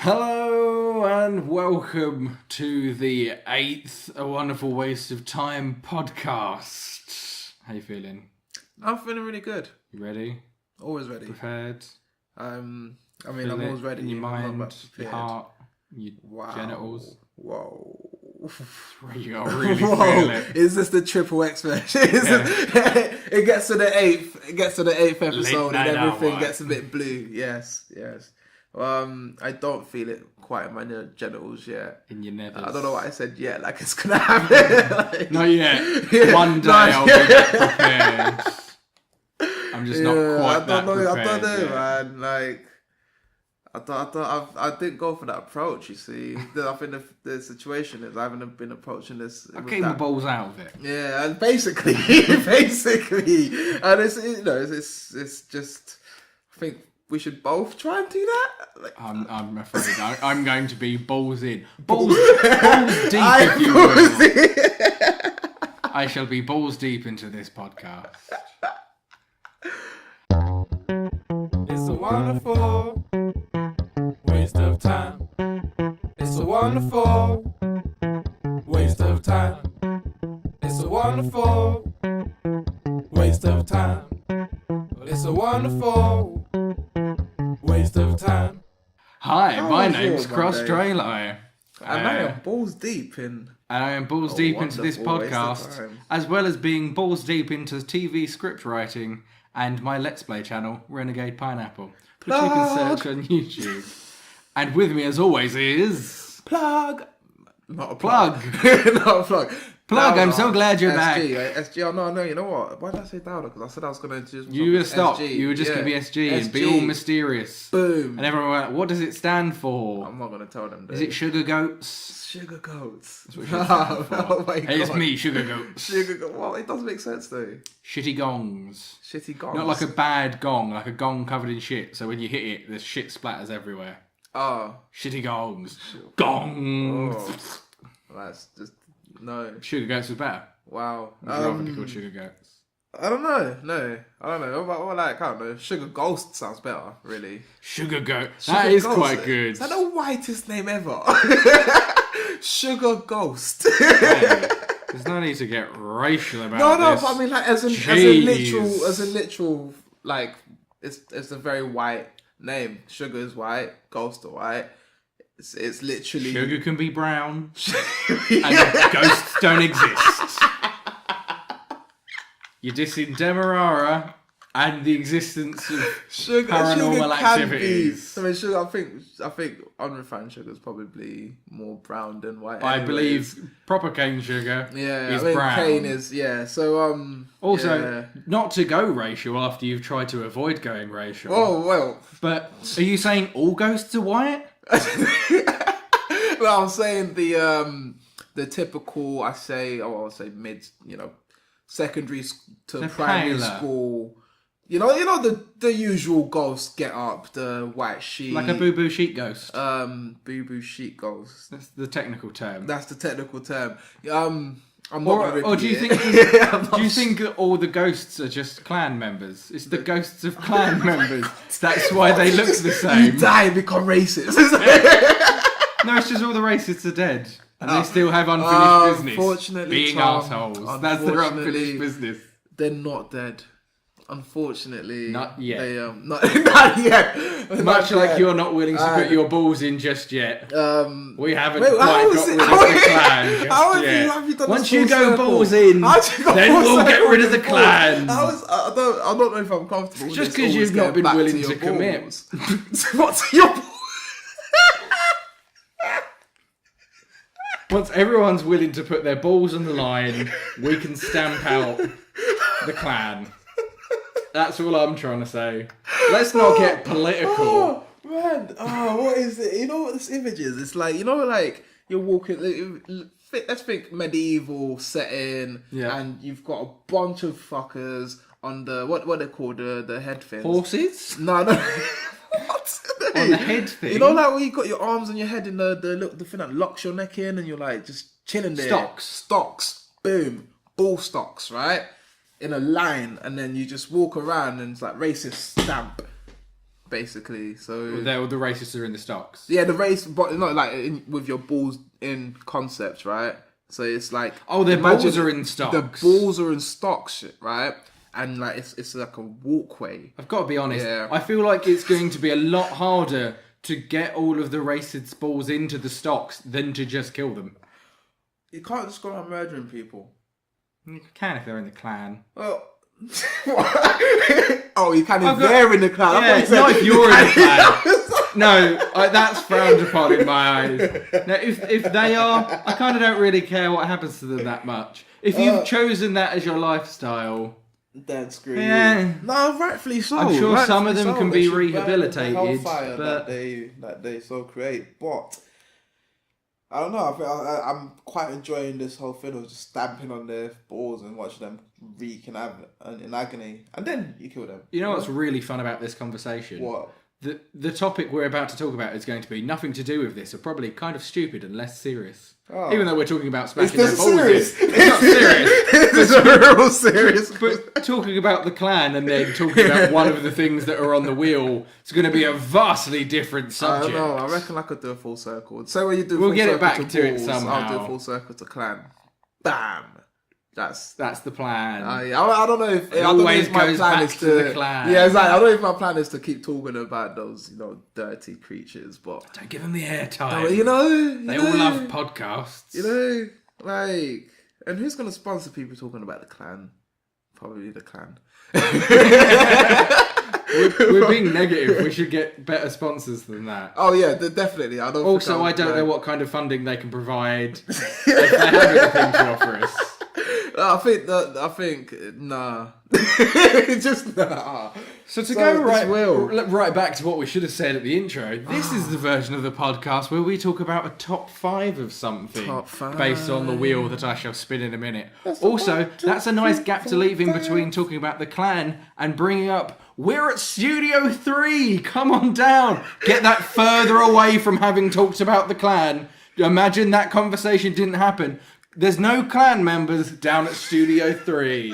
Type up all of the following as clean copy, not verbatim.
Hello and welcome to the 8th A Wonderful Waste of Time podcast. How you feeling? I'm feeling really good. You ready? Always ready. Prepared? I'm always ready. In your mind, your heart, your genitals. Whoa. You gotta really feel it. Is this the triple X version? It gets to the eighth episode and everything gets a bit blue. Yes. I don't feel it quite in my genitals yet. In your nethers. I don't know what I said yet. Like it's gonna happen. Not yet. One day I'll be prepared. I'm just not quite that prepared. I don't know, yet. man. Like, I didn't go for that approach. You see, I think the situation is I haven't been approaching this. I keep my balls out of it. Yeah, and basically, and it's just. I think we should both try and do that. Like, I'm afraid I'm going to be balls in, balls deep, if you will. I shall be balls deep into this podcast. It's a wonderful waste of time. It's a wonderful waste of time. It's a wonderful waste of time. It's a wonderful waste of time. Hi, my name's Cross Draylo. And I am balls deep in. And I am balls deep into this podcast, as well as being balls deep into TV script writing and my Let's Play channel, Renegade Pineapple, which you can search on YouTube. And with me, as always, is... Plug! Not a plug. Not a plug. Plug, I'm so glad you're back. SG, oh no, you know what? Why did I say Dowder? Because I said I was going to just... You were stop. SG. You were just going to be SG and be all mysterious. Boom. And everyone went, what does it stand for? I'm not going to tell them. Is it Sugar Goats? Sugar Goats. That's what it stands for. Oh my God. Hey, it's me, Sugar Goats. Sugar Goats. Well, it does make sense though. Shitty gongs. Shitty gongs. Not like a bad gong, like a gong covered in shit. So when you hit it, there's shit splatters everywhere. Oh. Shitty gongs. Gongs. Oh. That's just... No. Sugar Goats was better. Wow. Would you rather be called Sugar Goats? I don't know. No. I don't know. What like, I don't know. Sugar Ghost sounds better, really. Sugar Goat. That is quite good. Is that the whitest name ever? Sugar Ghost. Hey, there's no need to get racial about this. But I mean, like, as a literal, like, it's a very white name. Sugar is white. Ghost are white. It's literally... Sugar can be brown. And ghosts don't exist. You're dissing Demerara and the existence of paranormal activities. I mean, sugar. I think unrefined sugar is probably more brown than white. I believe proper cane sugar is brown. Cane is, So also, not to go racial after you've tried to avoid going racial. Oh well. But are you saying all ghosts are white? Well, I'm saying the typical. I'll say mid. Secondary to primary school. You know the usual ghost get up, the white sheet. Like a boo-boo sheet ghost. Boo-boo sheet ghost. That's the technical term. I'm not or do you think that all the ghosts are just clan members? It's the ghosts of clan members. That's why they look the same. You die and become racist. No, it's just all the racists are dead. And they still have unfinished business. Unfortunately, being assholes. That's their unfinished business. They're not dead. Unfortunately. Not yet. Not yet. Much like you're not willing to put your balls in just yet. We haven't quite got rid of the clan just yet. Once you go balls in, then we'll get rid of the clans. I don't know if I'm comfortable with just because you've not been willing to commit. What to your balls? Once everyone's willing to put their balls on the line, we can stamp out the clan. That's all I'm trying to say. Let's not get political. Oh, man. Oh, what is it? You know what this image is? It's like, like you're walking... Let's think medieval setting, and you've got a bunch of fuckers on the... What they call the head things? Horses? No. What? On the head thing? You know, like where you got your arms on your head in the thing that locks your neck in, and you're like just chilling there. Stocks. Boom. Ball stocks, right? In a line, and then you just walk around and it's like racist stamp. basically. So the racists are in the stocks. Yeah, the race, but not like with your balls in concept, right? So it's like their balls are in stocks. The balls are in stocks, right? And like it's like a walkway. I've got to be honest. Yeah. I feel like it's going to be a lot harder to get all of the racist balls into the stocks than to just kill them. You can't just go around murdering people. You can if they're in the clan. Well, you can if they're in the clan. Yeah, not if you're in the clan. No, that's frowned upon in my eyes. Now, if they are, I kind of don't really care what happens to them that much. If you've chosen that as your lifestyle, then screw you. No, rightfully so. I'm sure some of them can be rehabilitated, but that they so create. But I don't know. I'm quite enjoying this whole thing of just stamping on their balls and watching them wreak in agony, and then you kill them. You know what's really fun about this conversation? What? The topic we're about to talk about is going to be nothing to do with this, or probably kind of stupid and less serious. Oh. Even though we're talking about smashing their balls serious? It's not serious. It's real serious. But talking about the clan and then talking about one of the things that are on the wheel, it's going to be a vastly different subject. I don't know. I reckon I could do a full circle. So when you do we'll full get circle it back to balls, it somehow. I'll do a full circle to clan. Bam. That's the plan. I don't know if my plan is to the clan. Yeah, exactly. I don't know if my plan is to keep talking about those, dirty creatures, but don't give them the airtime. They all love podcasts. And who's gonna sponsor people talking about the clan? Probably the clan. We're being negative. We should get better sponsors than that. Oh yeah, definitely. I don't know what kind of funding they can provide if they have anything to offer us. I think nah. Just nah. So go right back to what we should have said at the intro. This is the version of the podcast where we talk about a top 5 of something based on the wheel that I shall spin in a minute. That's a nice gap to leave in between talking about the clan and bringing up we're at Studio 3. Come on down. Get that further away from having talked about the clan. Imagine that conversation didn't happen. There's no clan members down at Studio 3.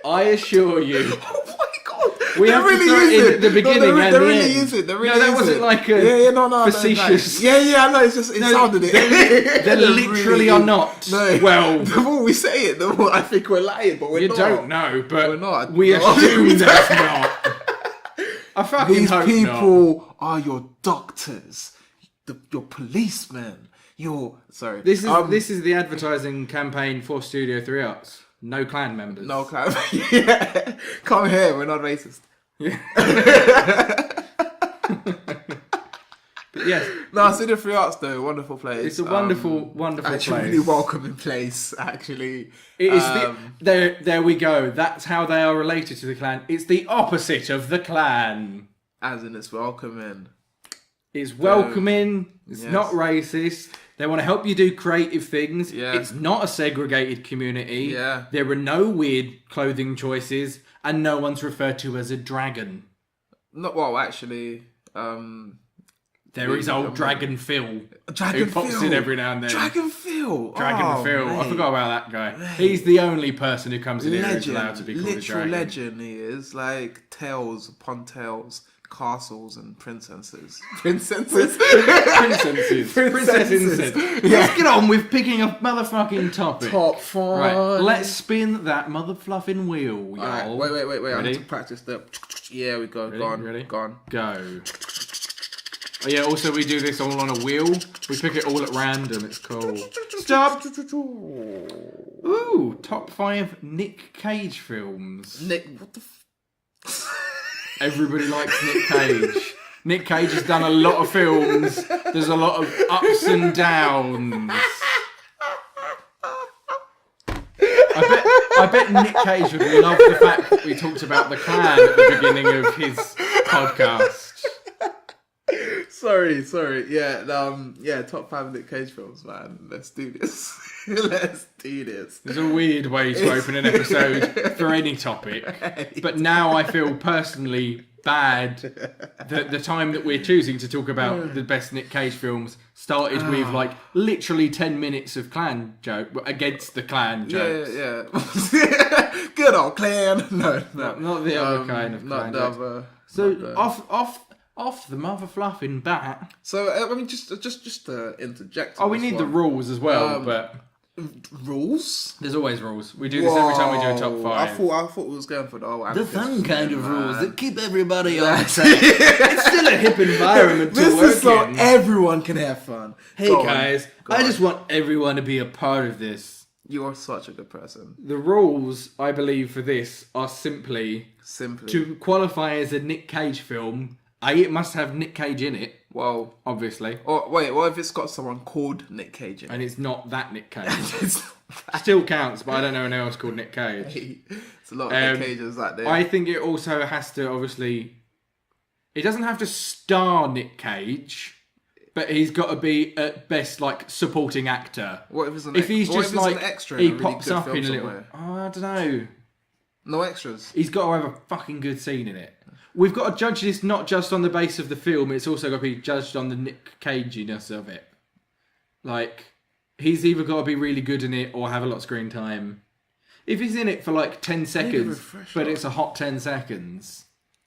I assure you. Oh my god! We have really to throw it in at the beginning and the end. That wasn't like a facetious... Yeah, I know, it sounded it. They literally are not. No. Well... The more we say it, the more I think we're lying, but we're not. You don't know, but we're not. We assume that's not. I fucking hope not. These people are your doctors, your policemen. This is the advertising campaign for Studio 3 Arts. No clan members. No clan. Yeah. Come here. We're not racist. Yeah. But yes. No, Studio 3 Arts though, wonderful place. It's a wonderful place. Really welcoming place. Actually, it is. There we go. That's how they are related to the clan. It's the opposite of the clan. As in, it's welcoming. It's welcoming. It's not racist. They want to help you do creative things. Yeah. It's not a segregated community. Yeah. There are no weird clothing choices, and no one's referred to as a dragon. Actually, there is old Dragon Phil. Who pops in every now and then. Dragon Phil. Mate. I forgot about that guy. Mate. He's the only person who comes in here who's allowed to be called a dragon. Literal legend he is. Like tales upon tales. Castles and princesses. Princesses. Let's get on with picking a motherfucking topic. Top 5. Right, let's spin that motherfluffing wheel, y'all. Right, wait. Ready? I need to practice the... Yeah, we go. Ready? Go on. Ready? Go on. Go. Oh yeah, also we do this all on a wheel. We pick it all at random. It's cool. Stop! Ooh, top 5 Nick Cage films. What the Everybody likes Nick Cage. Nick Cage has done a lot of films. There's a lot of ups and downs. I bet Nick Cage would love the fact that we talked about the clan at the beginning of his podcast. Sorry. Yeah, top 5 Nick Cage films, man. Let's do this. Let's do this. There's a weird way to open an episode for any topic. But now I feel personally bad that the time that we're choosing to talk about the best Nick Cage films started with like literally 10 minutes of clan joke against the clan jokes. Yeah. Good old clan. No. Not the other kind of clan jokes. So off Off the mother fluffing bat. So I mean, just to interject. Oh, we need the rules as well, but rules. There's always rules. We do this every time we do a top 5. I thought we was going for the fun kind of rules that keep everybody on track. It's still a hip environment to this work is so in. everyone can have fun. Hey guys, I just want everyone to be a part of this. You are such a good person. The rules, I believe, for this are simply to qualify as a Nick Cage film. It must have Nick Cage in it. Well, obviously. Or wait, what if it's got someone called Nick Cage in it? And it's not that Nick Cage. Still counts, but I don't know anyone else called Nick Cage. It's a lot of Nick Cages out there. I think it also has to, obviously... It doesn't have to star Nick Cage, but he's got to be, at best, like, supporting actor. What if it's an extra? He pops up in a little... Oh, I don't know. No extras? He's got to have a fucking good scene in it. We've got to judge this not just on the base of the film, it's also got to be judged on the Nick Caginess of it. Like, he's either got to be really good in it or have a lot of screen time. If he's in it for like 10 seconds, but it's a hot 10 seconds,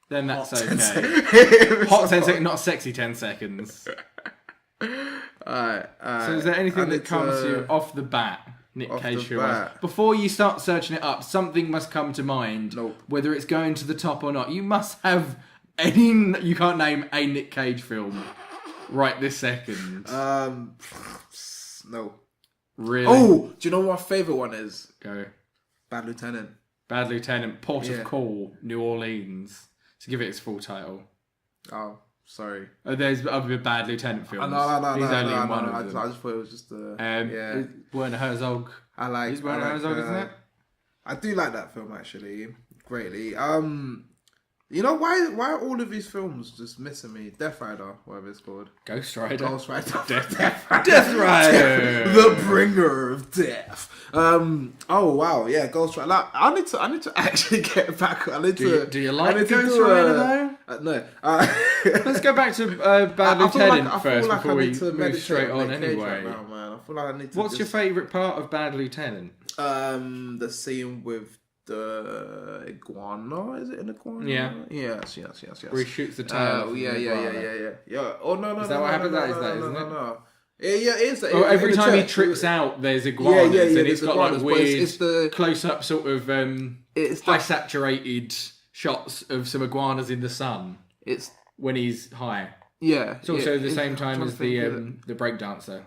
then that's okay. Hot 10 seconds, not sexy 10 seconds. Alright. So is there anything that comes to you off the bat? Nick Cage film. Before you start searching it up, something must come to mind. Nope. Whether it's going to the top or not. You must have any... You can't name a Nick Cage film right this second. No. Really? Oh! Do you know what my favourite one is? Go. Bad Lieutenant. Bad Lieutenant. Port of Call, New Orleans. To give it its full title. Oh. Sorry. There's other Bad Lieutenant films. He's only in one of them. I just thought it was just Werner Herzog. He's Werner Herzog, isn't it? I do like that film actually greatly. You know why are all of these films just missing me? Death Rider, whatever it's called. Ghost Rider. Death Rider. Death Rider. The bringer of death. Oh wow, yeah, Ghost Rider. Like, I need to actually get back. Do you like Ghost Rider though? No. Let's go back to Bad Lieutenant first before we move straight on. Anyway, right now, man. I feel like I need to. What's your favourite part of Bad Lieutenant? The scene with the iguana. Is it an iguana? Yeah. Yes. Where he shoots the tail. Yeah. Oh no. Is that what happened? That is that, isn't it? No. Yeah, it is. Or every time he trips out, there's iguanas, and it's got like weird it's close-up sort of high saturated shots of some iguanas in the sun. It's when he's high. Yeah. It's also the same time as the breakdancer.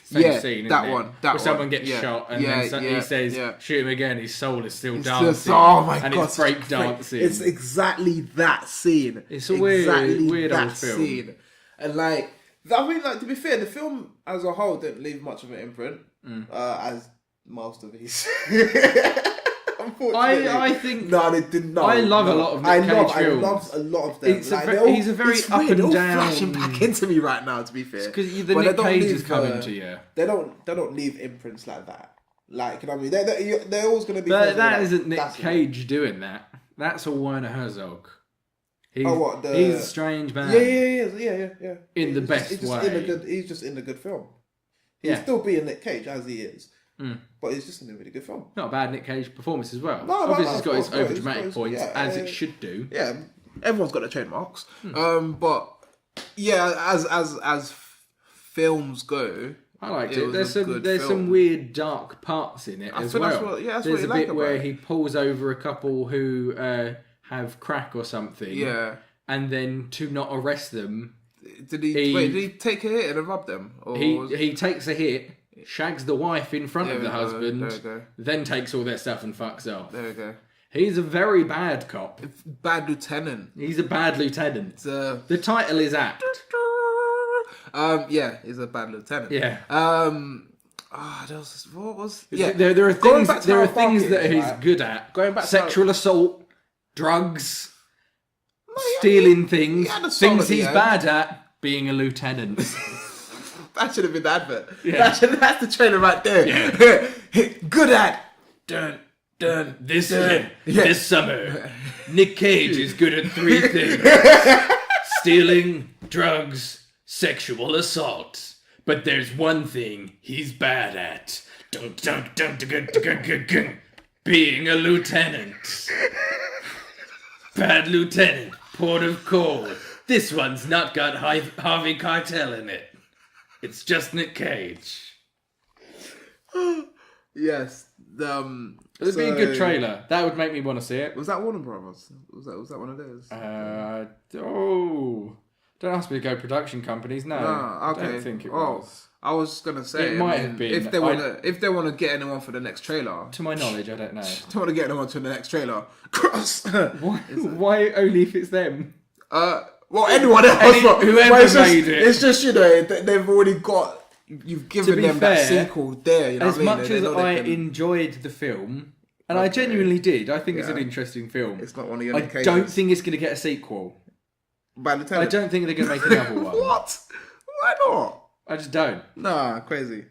Same scene, that isn't one. It? That Where someone gets shot and then he says, "Shoot him again." His soul is still dancing. Oh my god! It's breakdancing. It's exactly that scene. It's a weird old film. Scene. And like, I mean, like to be fair, the film as a whole didn't leave much of an imprint, as most of these. Unfortunately, I think no, they did not. I love a lot of Nick Cage films. I love a lot of them. He's a very up and down. Flashing back into me right now. To be fair, because the Nick Cage is coming to you. They don't leave imprints like that. Like, you know what I mean? They're always going to be. But that isn't Nick Cage doing that. That's all Werner Herzog. He's a strange man. Yeah. In the best way. He's just in a good film. He's still being Nick Cage as he is. But he's just in a really good film. Not a bad Nick Cage performance as well. Obviously, it's got its over dramatic points, as it should do. Yeah, everyone's got their trademarks. But yeah, as films go, I liked it. There's some weird dark parts in it as well. There's a bit where he pulls over a couple who have crack or something. Yeah, and then to not arrest them, did he take a hit and rob them? Or he takes a hit. Shags the wife in front of the husband, then takes all their stuff and fucks off. There we go. He's a very bad cop. Bad lieutenant. He's a bad lieutenant. The title is apt. Yeah, he's a bad lieutenant. Yeah. What was? Yeah. There are things that he's good at. Going back sexual assault, drugs, stealing things he's bad at. Being a lieutenant. That should have been the advert. Yeah. That's the trailer right there. Yeah. Good at. This summer, Nick Cage is good at 3 things: stealing, drugs, sexual assault. But there's one thing he's bad at: being a lieutenant. Bad lieutenant, port of call, This one's not got Harvey Keitel in it. It's just Nick Cage. Yes. It'd be a good trailer. That would make me want to see it. Was that Warner Brothers? Was that one of theirs? Don't ask me to go production companies. No, okay. I don't think it was. I was gonna say it might have been. If they want to get anyone for the next trailer. To my knowledge, I don't know. Don't want to get anyone to the next trailer. Cross. Why only if it's them? Well, anyone else. Whoever made it. It's just they've already got. You've given them that sequel there. You know as much as I enjoyed the film, and I genuinely did, I think it's an interesting film. It's not one of your. I don't think it's going to get a sequel. By the time I don't think they're going to make another one. What? Why not? I just don't. Nah, crazy.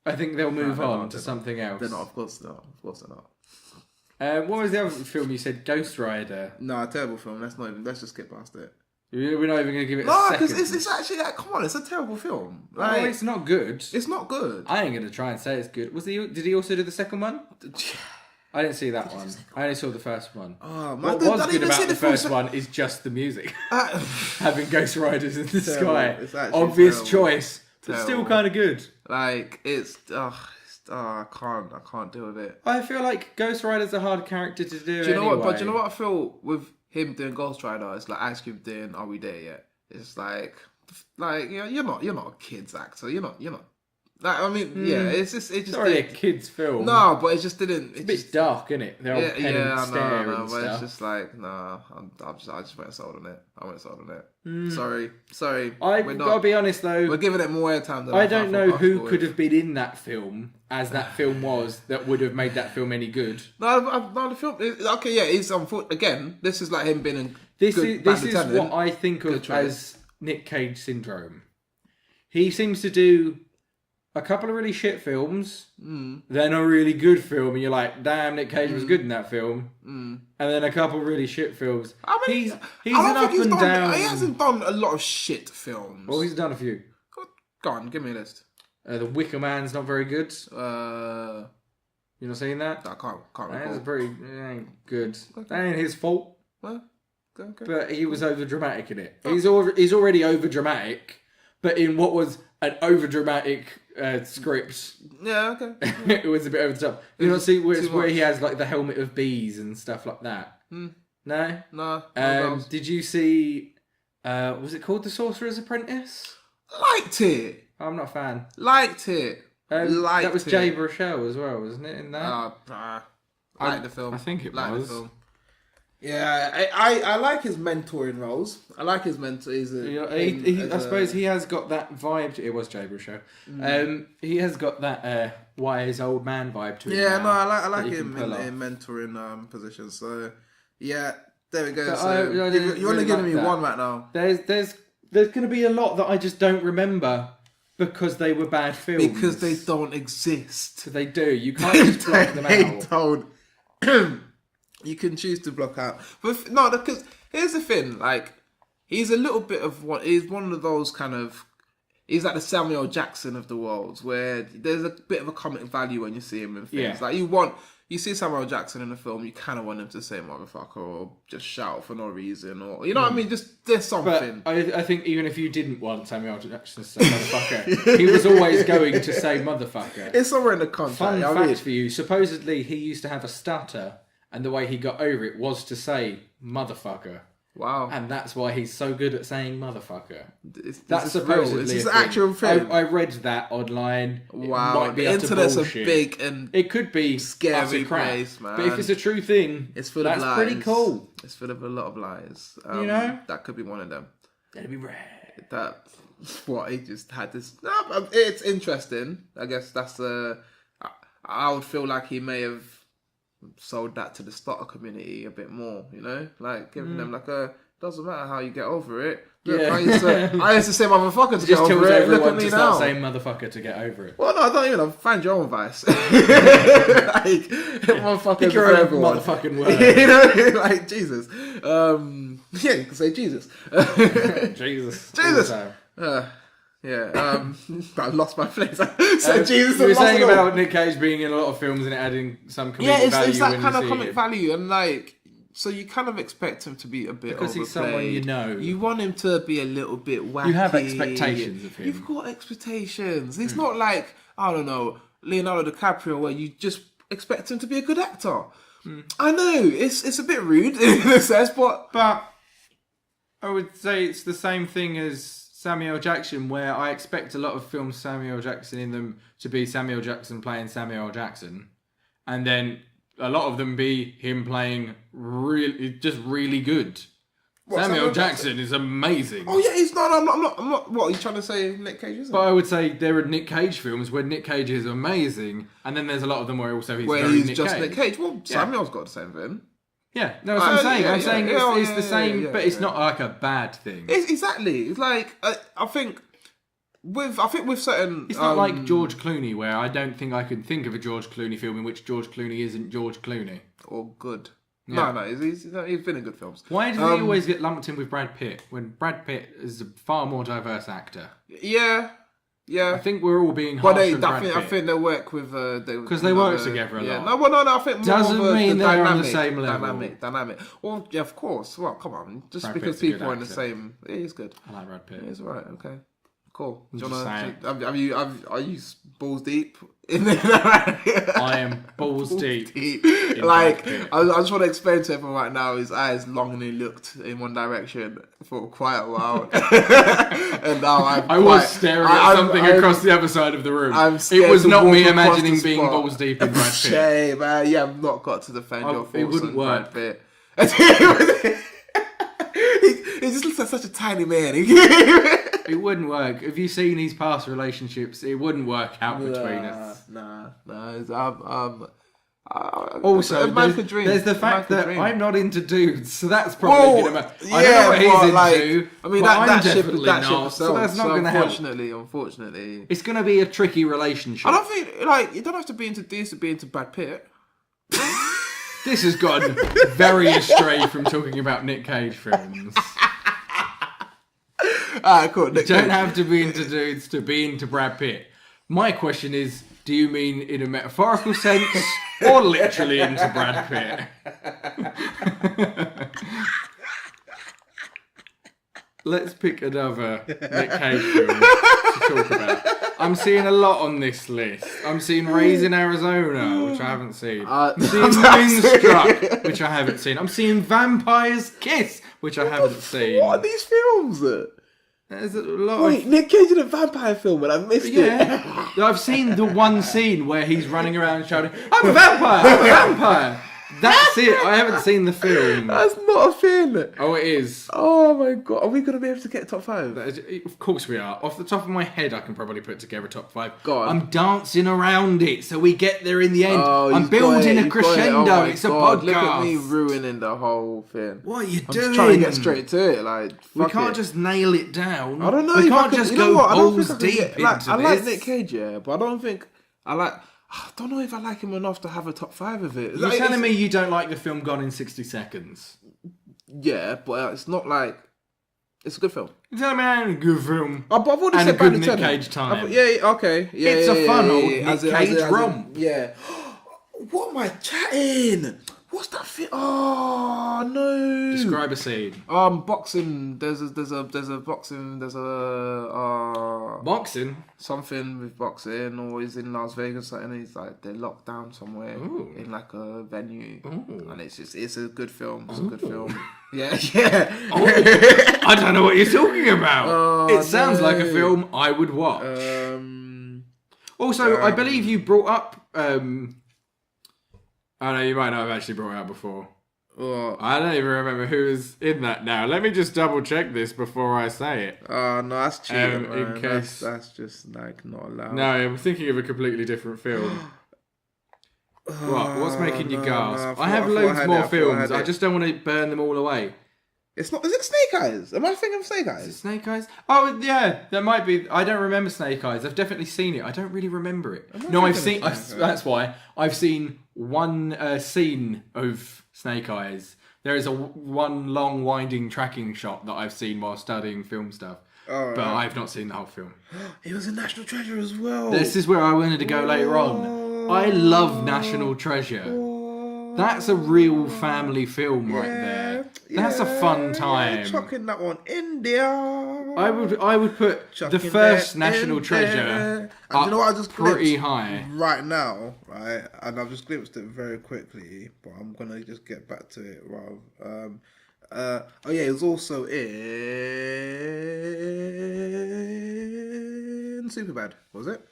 I think they'll move on to something else. They're not. Of course not. Of course they're not. What was the other film you said? Ghost Rider. No, terrible film. Let's just skip past it. We're not even going to give it a second. No, because it's actually come on, it's a terrible film. Like, it's not good. It's not good. I ain't going to try and say it's good. Did he also do the second one? I didn't see that one. I only saw the first one. Oh, man, what was good about the first one is just the music. Having Ghost Riders in the sky. Obvious choice, but still kind of good. Like I can't deal with it. I feel like Ghost Rider's a hard character to do. Do you know what? But do you know what I feel with him doing Ghost Rider? It's like Ice Cube doing Are We There Yet? It's like you're not a kids actor. You're not. Like, I mean, it's just already a kids film. No, but it just didn't. It's a bit dark, isn't it? They're all pen and stare and but stuff. It's just like I just went sold on it. I went sold on it. Sorry. I've got to be honest though. We're giving it more airtime than I don't know who could have been in that film as that film was that would have made that film any good. No, the film. Okay, yeah, it's again. This is like him being in. This is what I think of as Nick Cage syndrome. He seems to do a couple of really shit films, then a really good film, and you're like, damn, Nick Cage was good in that film. And then a couple of really shit films. I mean, he's an up and down. He hasn't done a lot of shit films. Well, he's done a few. Go on, give me a list. The Wicker Man's not very good. You not seen that? I can't recall. It ain't good. That ain't his fault. Well, okay. But he was over dramatic in it. He's already over dramatic, but in what was an over dramatic script. Yeah, okay. It was a bit over the top. You not see where he has like the helmet of bees and stuff like that? No? No. Did you see was it called The Sorcerer's Apprentice? Liked it. I'm not a fan. Liked it. That was Jay Baruchel as well, wasn't it? In that? I like the film. I think it like was. The film. Yeah, I like his mentoring roles. I like his mentor. I suppose he has got that vibe. It was Jay Baruchel. He has got that wise old man vibe to him. Yeah, no, I like him in mentoring positions. So yeah, there we go. So you're only giving me one right now. There's going to be a lot that I just don't remember because they were bad films. Because they don't exist. They do. You can't just block them out. You can choose to block out, but no, because here's the thing: like, he's a little bit of what he's one of those kind of. He's like the Samuel Jackson of the world, where there's a bit of a comic value when you see him in things. Yeah. Like you see Samuel Jackson in a film, you kind of want him to say "motherfucker" or just shout for no reason, or you know what I mean. Just there's something. But I think even if you didn't want Samuel Jackson to say "motherfucker," he was always going to say "motherfucker." It's somewhere in the contract. Fun fact for you: supposedly he used to have a stutter. And the way he got over it was to say motherfucker. Wow. And that's why he's so good at saying motherfucker. That's supposedly Is this an actual thing? I read that online. Wow. It might be the internet's bullshit. a big and it could be scary place, man. But if it's a true thing, it's full of lies. That's pretty cool. It's full of a lot of lies. You know? That could be one of them. That'd be rare. That's what he just had this. No, it's interesting. I guess that's I would feel like he may have sold that to the starter community a bit more, you know, like giving them like doesn't matter how you get over it. Look, I used to say motherfucker to get over it. Look at me now. Start saying motherfucker to get over it. Well, no, I don't even know. Find your own vice. Like motherfucker, pick your own motherfucking word. You know, like Jesus. Yeah, you can say Jesus. Jesus. Yeah, I lost my place. So Jesus, you were saying about Nick Cage being in a lot of films and adding some comedic value. It's that kind of comic value, and like So you kind of expect him to be a bit because he's someone you know. You want him to be a little bit wacky. You have expectations of him. You've got expectations. It's not like, I don't know, Leonardo DiCaprio, where you just expect him to be a good actor. I know it's a bit rude in a sense, but I would say it's the same thing as Samuel Jackson, where I expect a lot of films Samuel Jackson in them to be Samuel Jackson playing Samuel Jackson, and then a lot of them be him playing really good. Samuel Jackson is amazing. Oh yeah, he's not. I'm not. What are you trying to say? Nick Cage isn't? But I would say there are Nick Cage films where Nick Cage is amazing, and then there's a lot of them where also he's Nick Cage. Well, Samuel's got the same thing. Yeah, no, that's what I'm saying. I'm saying it's the same, but it's not like a bad thing. Exactly. It's like I think with certain. It's not like George Clooney, where I don't think I can think of a George Clooney film in which George Clooney isn't George Clooney or good. Yeah. No, he's been in good films. Why does he always get lumped in with Brad Pitt when Brad Pitt is a far more diverse actor? Yeah. I think we're all being harsh on Brad Pitt. I think they work with because they work together a lot. No. I think doesn't more mean the they're dynamic, on the same level. Dynamic. Well, yeah, of course. Well, come on. Just Brad because Pitt's a good people are in the actor. same, he's good. I like Brad Pitt. He's alright. Okay. Cool. I'm just saying. Are you balls deep in there? I am balls deep. Like, I just want to explain to everyone right now, his eyes longingly looked in one direction for quite a while. And now I was staring at something across the other side of the room. It was not me imagining being balls deep in Brad Pitt. Shame, man. Yeah, I've not got to defend your thoughts. It wouldn't work. Brad Pitt. He just looks like such a tiny man. It wouldn't work. Have you seen his past relationships? It wouldn't work out between us. Nah. Also, there's the fact that I'm not into dudes, so that's probably going to. I don't know what he's into. I mean, I'm definitely not. So that's not going to help. Unfortunately, it's going to be a tricky relationship. I don't think you don't have to be into this to be into Brad Pitt. This has gotten very astray from talking about Nick Cage films. Alright, cool. You don't have to be into dudes to be into Brad Pitt. My question is, do you mean in a metaphorical sense or literally into Brad Pitt? Let's pick another Nick Cage film to talk about. I'm seeing a lot on this list. I'm seeing Raising Arizona, which I haven't seen. I'm seeing Moonstruck, which I haven't seen. I'm seeing Vampire's Kiss, which I haven't seen. What are these films? There's a lot Wait, Nick Cage in a vampire film and I missed it. I've seen the one scene where he's running around shouting, I'm a vampire! I'm a vampire! That's it. I haven't seen the film. That's not a thing. Oh, it is. Oh my god. Are we going to be able to get top 5? Of course we are. Off the top of my head, I can probably put together top 5. Go on. I'm dancing around it so we get there in the end. Oh, I'm building a crescendo. Oh it's a god. podcast. Look at me ruining the whole thing. What are you I'm doing? just trying to get straight to it. Like, we can't just nail it down. I don't know. We can't just go balls deep into this. I like Nick Cage, yeah, but I don't think I don't know if I like him enough to have a top 5 of it. You're telling me you don't like the film Gone in 60 Seconds? Yeah, but it's not like... It's a good film. You're telling me I ain't a good film? I've already and said a good Nick Cage time. Okay. Yeah, it's a fun old Nick Cage romp. Yeah. What am I chatting? What's that thing? Oh no! Describe a scene. Boxing. There's a boxing. Boxing. Something with boxing, or he's in Las Vegas, and he's like they're locked down somewhere in like a venue, and it's a good film. It's a good film. Yeah. I don't know what you're talking about. It sounds like a film I would watch. Also, I believe you brought up. I know you might not have actually brought it out before. I don't even remember who is in that now. Let me just double check this before I say it. Oh no, that's cheating, in case that's just like not allowed. No, I'm thinking of a completely different film. What's making you gasp? I have loads more films. I just don't want to burn them all away. It's not. Is it Snake Eyes? Am I thinking of Snake Eyes? Is it Snake Eyes? Oh yeah, that might be. I don't remember Snake Eyes. I've definitely seen it. I don't really remember it. No, I've seen. That's why I've seen one scene of Snake Eyes. There is one long winding tracking shot that I've seen while studying film stuff. But I've not seen the whole film. He was a National Treasure as well. This is where I wanted to go later on. I love National Treasure. That's a real family film right there. That's a fun time. Chucking that on India. I would put the first National Treasure up you know what I just pretty high right now, right? And I've just glimpsed it very quickly, but I'm gonna just get back to it. It was also in Superbad. Was it?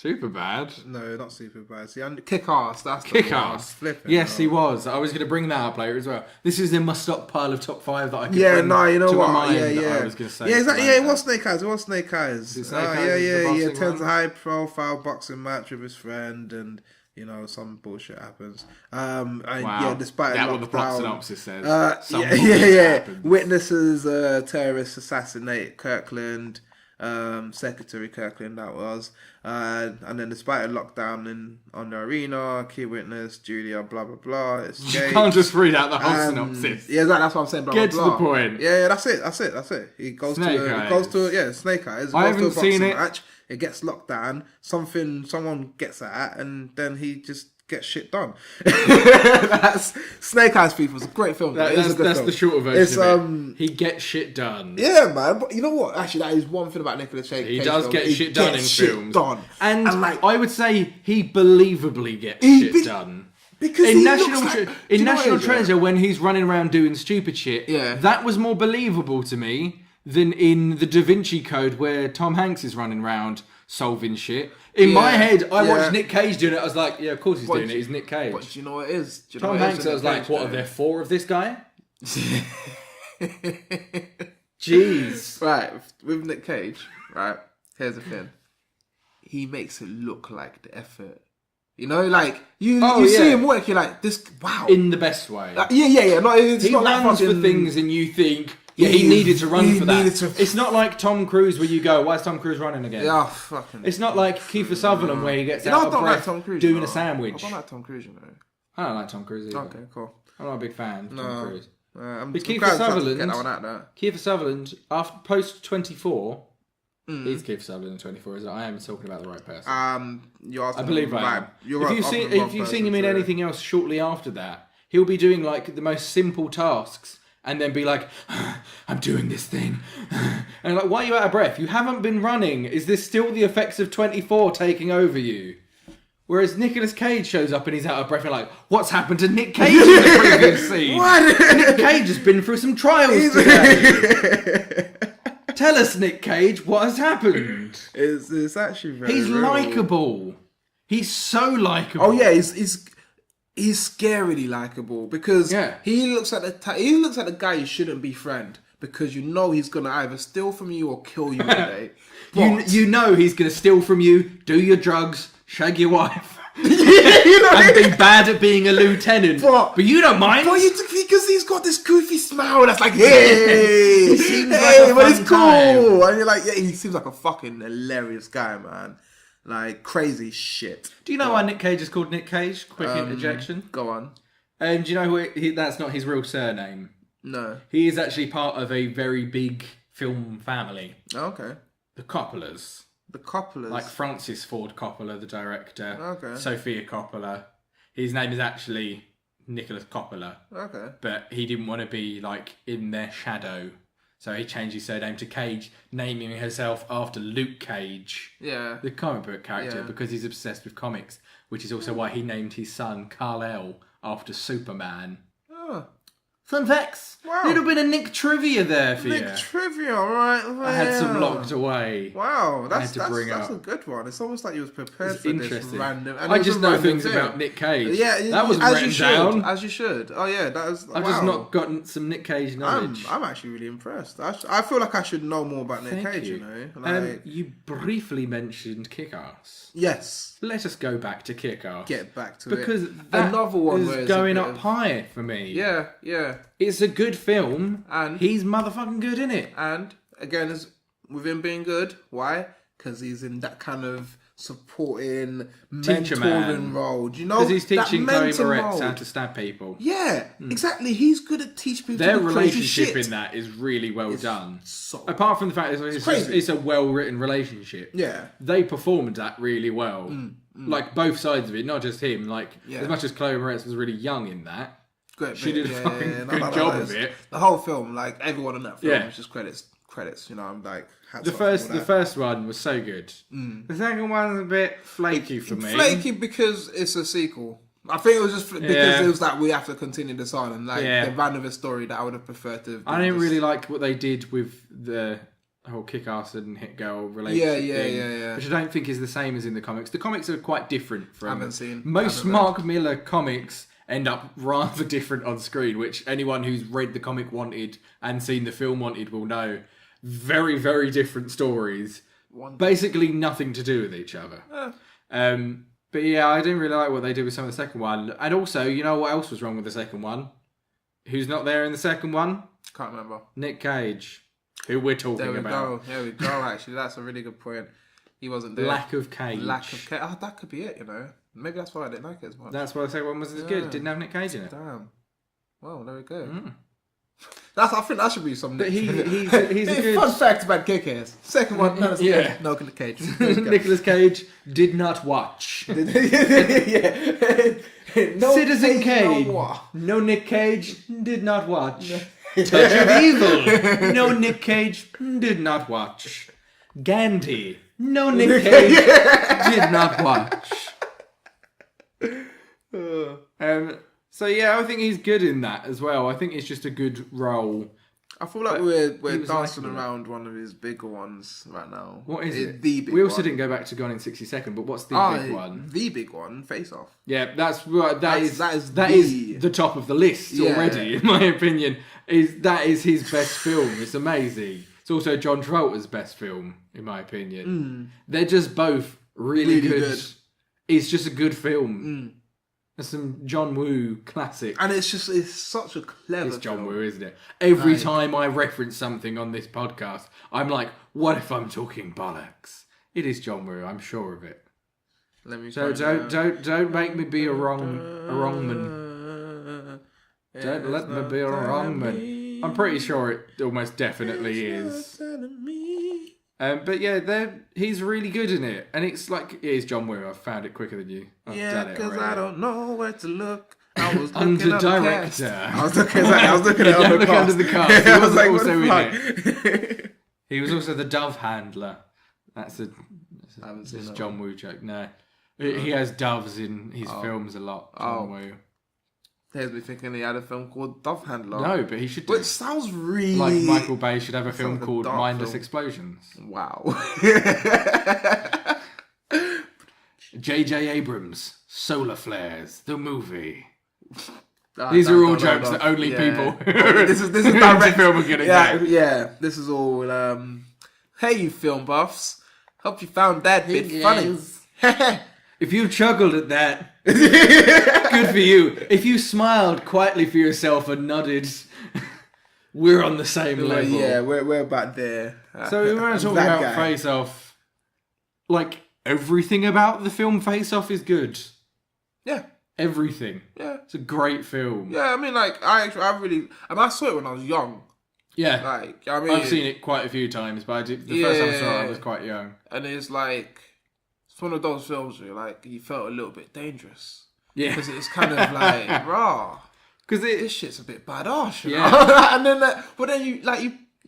Superbad? No, not Superbad. See, Kick-Ass. That's Kick-Ass. Yes, he was. I was going to bring that up later as well. This is in my stockpile of top 5 that I could bring you know to what? my mind Yeah. that I was going to say. Yeah, exactly. Yeah, it was Snake Eyes. It was Snake Eyes. Yeah. Turns a high-profile boxing match with his friend, and you know some bullshit happens. And wow. Despite that what the plot synopsis says. Happens. Witnesses terrorists assassinate Kirkland. Secretary Kirkland that was, and then despite a lockdown on the arena, key witness Julia blah blah blah escapes. You can't just read out the whole synopsis. Yeah, that's what I'm saying. Blah, Get blah, to blah. the point. Yeah, that's it. He goes Snake to Snake Eyes. I haven't seen it. Match. It gets locked down. Someone gets at, and then he just gets shit done. That's Snake Eyes, people. It's a great film. That's film. The shorter version of it. He gets shit done. Yeah, man. But you know what? Actually, that is one thing about Nicolas Cage. He does get shit done in films. And like, I would say he believably gets shit done. Because in National Treasure, when he's running around doing stupid shit, that was more believable to me than in the Da Vinci Code, where Tom Hanks is running around solving shit. In my head, I watched Nick Cage doing it. I was like, yeah, of course he's doing it. He's Nick Cage. But do you know what it is? Tom Hanks, I was like, what, are there 4 of this guy? Jeez. Right, with Nick Cage, right, here's the thing. He makes it look like the effort. You know, like, you see him work, you're like, this, wow. In the best way. Yeah. No, it's he not runs that for things and you think... Yeah, he needed to run for that. It's not like Tom Cruise where you go, why is Tom Cruise running again? Yeah, fucking... It's not like Kiefer Sutherland where he gets out of breath doing a sandwich. I don't like Tom Cruise, you know. I don't like Tom Cruise either. Okay, cool. I'm not a big fan of Tom Cruise. But Kiefer Sutherland, after post 24, is Kiefer Sutherland 24, is it? I am talking about the right person. I believe I am. If you've seen him in anything else shortly after that, he'll be doing like the most simple tasks and then be like, I'm doing this thing. And like, why are you out of breath? You haven't been running. Is this still the effects of 24 taking over you? Whereas Nicolas Cage shows up and he's out of breath and like, what's happened to Nick Cage in the previous scene? What? Nick Cage has been through some trials today. Tell us, Nick Cage, what has happened? It's actually very He's likeable. He's so likeable. Oh yeah, he's scarily likeable because he looks at the guy you shouldn't befriend because you know he's gonna either steal from you or kill you one day. You know he's gonna steal from you, do your drugs, shag your wife, and be bad at being a lieutenant. But you don't mind. Because he's got this goofy smile that's like, hey, but it's cool. And you're like, yeah, he seems like a fucking hilarious guy, man. Like, crazy shit. Do you know why Nick Cage is called Nick Cage? Quick interjection. Go on. And do you know that's not his real surname? No. He is actually part of a very big film family. Oh, okay. The Coppolas. The Coppolas? Like Francis Ford Coppola, the director. Okay. Sophia Coppola. His name is actually Nicholas Coppola. Okay. But he didn't want to be, like, in their shadow. So he changed his surname to Cage, naming himself after Luke Cage. Yeah. The comic book character, because he's obsessed with comics, which is also why he named his son Kal-El after Superman. Oh. Fun facts. Wow. Little bit of Nick trivia there for you. Nick trivia, right there. I had some locked away. Wow, that's a good one. It's almost like you was prepared for this random. I just know things about Nick Cage. Yeah, that was written down. As you should. Oh yeah, that was. I've just not gotten some Nick Cage knowledge. I'm actually really impressed. I feel like I should know more about Nick Cage. You know, like, you briefly mentioned Kick-Ass. Yes. Let us go back to Kick-Ass. Get back to because it. That another one is going up high for me. Yeah, yeah. It's a good film, and he's motherfucking good in it. And again, with him being good, why? because he's in that kind of supporting, Teacher mentoring role. Do you know? Because he's teaching Chloe mentor Moretz role. how to stab people. Yeah, exactly. He's good at teaching people Their to do crazy relationship shit. in that is really well done. So Apart from the fact that it's a well-written relationship. yeah, They performed that really well. Like, both sides of it, not just him. Like, as much as Chloe Moretz was really young in that, great. she did a fucking good job of it. The whole film, like everyone in that film, Yeah. was just credits. You know, I'm like The first one was so good. The second one was a bit flaky for me. Flaky because it's a sequel. I think it was just because it was like we have to continue this on, and like the ran of a story that I would have preferred to. I didn't really like what they did with the whole kick-ass and hit girl relationship thing, yeah. which I don't think is the same as in the comics. The comics are quite different from Haven't seen. Most Haven't Mark Miller comics end up rather different on screen, which anyone who's read the comic wanted and seen the film wanted will know. Very, very different stories. Basically nothing to do with each other. But yeah, I didn't really like what they did with some of the second one. And also, you know what else was wrong with the second one? Who's not there in the second one? Can't remember. Nick Cage, who we're talking about. There we go. Actually, that's a really good point. He wasn't there. Lack of Cage. Oh, that could be it, you know. Maybe that's why I didn't like it as much. That's why the second one was as good. Didn't have Nick Cage in it. Damn. Well, there we go. I think that should be something. But he's a good... Fun fact about Kick-Ass. Second one, no Nicolas Cage. Nicolas Cage did not watch. No Citizen Kane. No Nick Cage did not watch. Touch of Evil. No Nick Cage did not watch. Gandhi. No Nick Cage did not watch. So yeah, I think he's good in that as well. I think it's just a good role. I feel like we're dancing around one of his bigger ones right now. What is it? The big we also one. didn't go back to Gone in 60 Seconds, but what's the big one? The big one, Face Off. Yeah, that is the the top of the list already, in my opinion. That is his best film. It's amazing. It's also John Travolta's best film, in my opinion. They're just both really good. It's just a good film. There's some John Woo classic. And it's such a clever It's John film. Woo, isn't it? Every time I reference something on this podcast, I'm like, what if I'm talking bollocks? It is John Woo, I'm sure of it. Let me don't make me be a wrongman. Don't let me be a wrongman. I'm pretty sure it almost definitely is. But yeah, he's really good in it, and it's like it is John Woo. I've found it quicker than you. Because I don't know where to look. I was under looking director. I was looking at under the cast. He I was was like, also in what it. He was also the dove handler. That's a John Woo joke. No, he has doves in his films a lot. John Woo. There's me thinking he had a film called Dove Handler. No, but he should do. Which sounds really... Like Michael Bay should have a film like a called dark Mindless film. Explosions. Wow. J.J. Abrams, Solar Flares, the movie. These are all jokes that only people this is direct film are gonna get. Yeah, this is all... hey, you film buffs. Hope you found that bit funny. If you chuckled at that, good for you. If you smiled quietly for yourself and nodded, we're on the same level. Yeah, we're about there. So we want to talk about Face Off. Like, everything about the film Face Off is good. Yeah. Everything. Yeah. It's a great film. Yeah, I mean, like, I saw it when I was young. Yeah. Like, I mean... I've seen it quite a few times, but the first time I saw it, I was quite young. And it's like... It's one of those films where like you felt a little bit dangerous. Yeah. Because it's kind of like, raw. Because this shit's a bit badass, you yeah. know? And then, but then you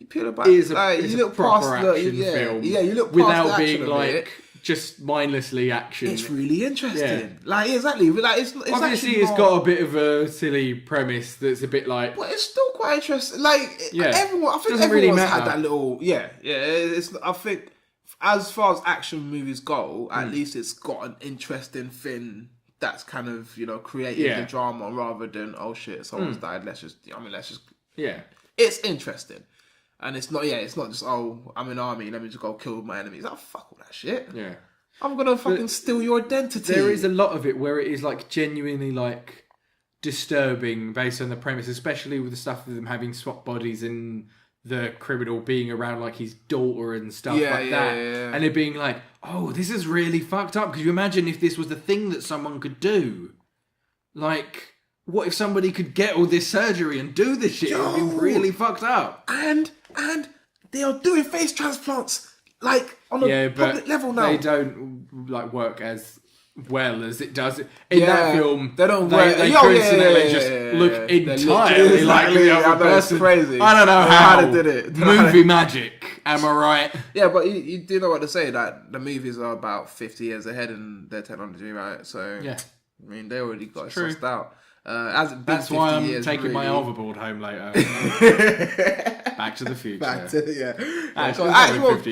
peel it back. It's you look proper past action film. Yeah, you look past without the action being of like it. just mindlessly action. It's really interesting. Yeah. Like exactly. Like it's obviously it's got a bit of a silly premise that's a bit like. But it's still quite interesting. Like yeah. everyone, I think doesn't really everyone's matter. had that little. Yeah. It's. I think as far as action movies go, at least it's got an interesting thing that's kind of creating the drama rather than oh shit someone's died. Let's just yeah. It's interesting. And it's not just, oh, I'm an army, let me just go kill my enemies. Oh, fuck all that shit. Yeah. I'm going to fucking steal your identity. There is a lot of it where it is, like, genuinely, like, disturbing based on the premise, especially with the stuff of them having swap bodies and the criminal being around like his daughter and stuff like that. And it being like, oh, this is really fucked up. Because you imagine if this was the thing that someone could do. Like, what if somebody could get all this surgery and do this shit? It would be really fucked up. And they are doing face transplants, like, on a public level now. They don't, like, work as well as it does in that film. They don't They coincidentally just look entirely like the other person. It's crazy. I don't know how they did it. Movie magic. Am I right? Yeah, but you do know what to say, that the movies are about 50 years ahead in their technology, right? So I mean, they already got it sussed out. That's why I'm taking my hoverboard home later. Back to the Future.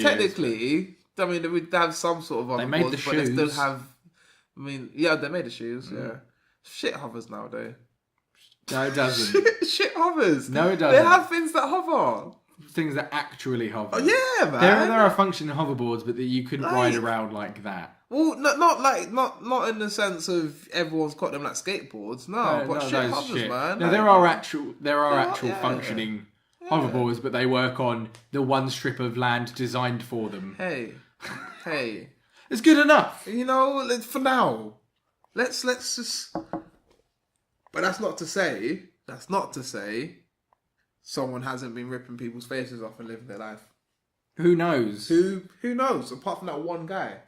Technically, I mean, they would have some sort of hoverboards, they made the shoes. But they still have. I mean, they made the shoes. Yeah, shit hovers nowadays. No, it doesn't. Shit hovers. No, it doesn't. They have things that hover. Things that actually hover. Oh, yeah, man. There are functioning hoverboards, but that you couldn't ride around like that. Well, not in the sense of everyone's got them like skateboards. No, but shit hovers, man. No, there are actual functioning hoverboards, but they work on the one strip of land designed for them. Hey, it's good enough. You know, for now. Let's just. But that's not to say someone hasn't been ripping people's faces off and living their life. Who knows? Who knows? Apart from that one guy.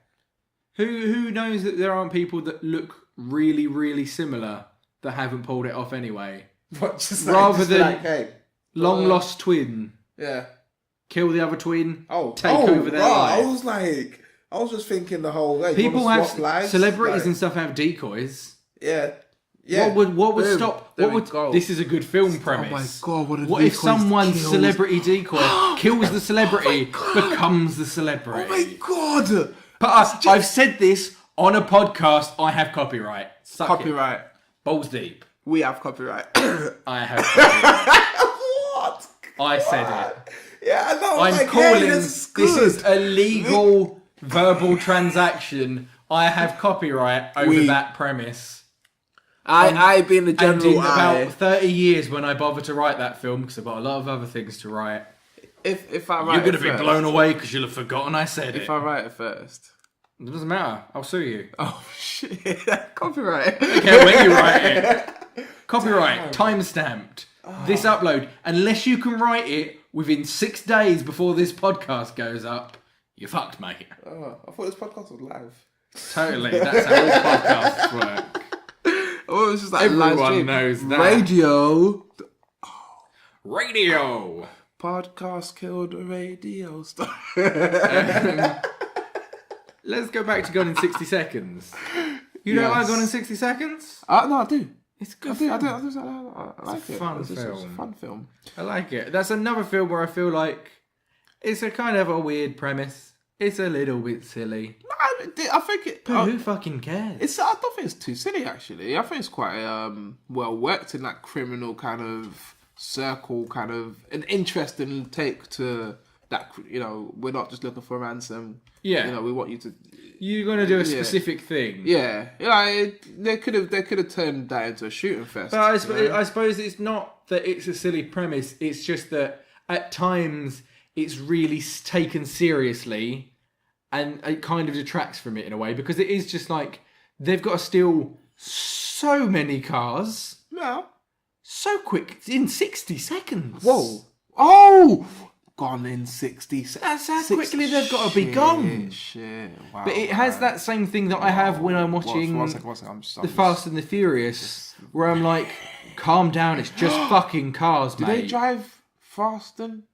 Who knows that there aren't people that look really, really similar that haven't pulled it off anyway? What, just rather than hey, long lost twin. Yeah. Kill the other twin. Take over their life. I was just thinking the whole. Hey, people have celebrities and stuff have decoys. Yeah. What would stop? This is a good film premise. Oh my god! What if someone's celebrity decoy kills the celebrity, becomes the celebrity? Oh my god! But I've said this on a podcast. I have copyright. Copyright. Balls deep. We have copyright. I have copyright. What? I said it. Yeah, I know. I'm calling this is a legal verbal transaction. I have copyright over that premise. I being the general and in about 30 years when I bother to write that film, because I've got a lot of other things to write. If I write you're going to be blown away because you'll have forgotten I said it. If I write it first. It doesn't matter. I'll sue you. Oh, shit. Copyright. Okay, when you write it. Copyright. Time-stamped. This upload. Unless you can write it within 6 days before this podcast goes up, you're fucked, mate. Oh, I thought this podcast was live. Totally. That's how all podcasts work. Oh, it was just like everyone knows that. Radio. Podcast killed the radio star. Let's go back to Gone in 60 Seconds. You don't like Gone in 60 Seconds? No, I do. It's a good I film. I like it. It's a fun film. It's a fun film. I like it. That's another film where I feel like it's a kind of a weird premise. It's a little bit silly. No, I think it... But who fucking cares? I don't think it's too silly, actually. I think it's quite well worked in that criminal kind of circle, kind of an interesting take to that. You know, we're not just looking for a ransom. Yeah. You know, we want you to... You're going to do a specific thing. Yeah. You know, they could have turned that into a shooting fest. But I suppose it's not that it's a silly premise. It's just that at times it's really taken seriously and it kind of detracts from it in a way because it is just like they've got to steal so many cars. Yeah. So quick. In 60 seconds. Whoa. Oh! Gone in 60 seconds. That's how quickly they've got to be gone. Shit. Wow. But it has that same thing that I have when I'm watching The Fast and the Furious, where I'm like, calm down, it's just fucking cars, mate. Do they drive fast and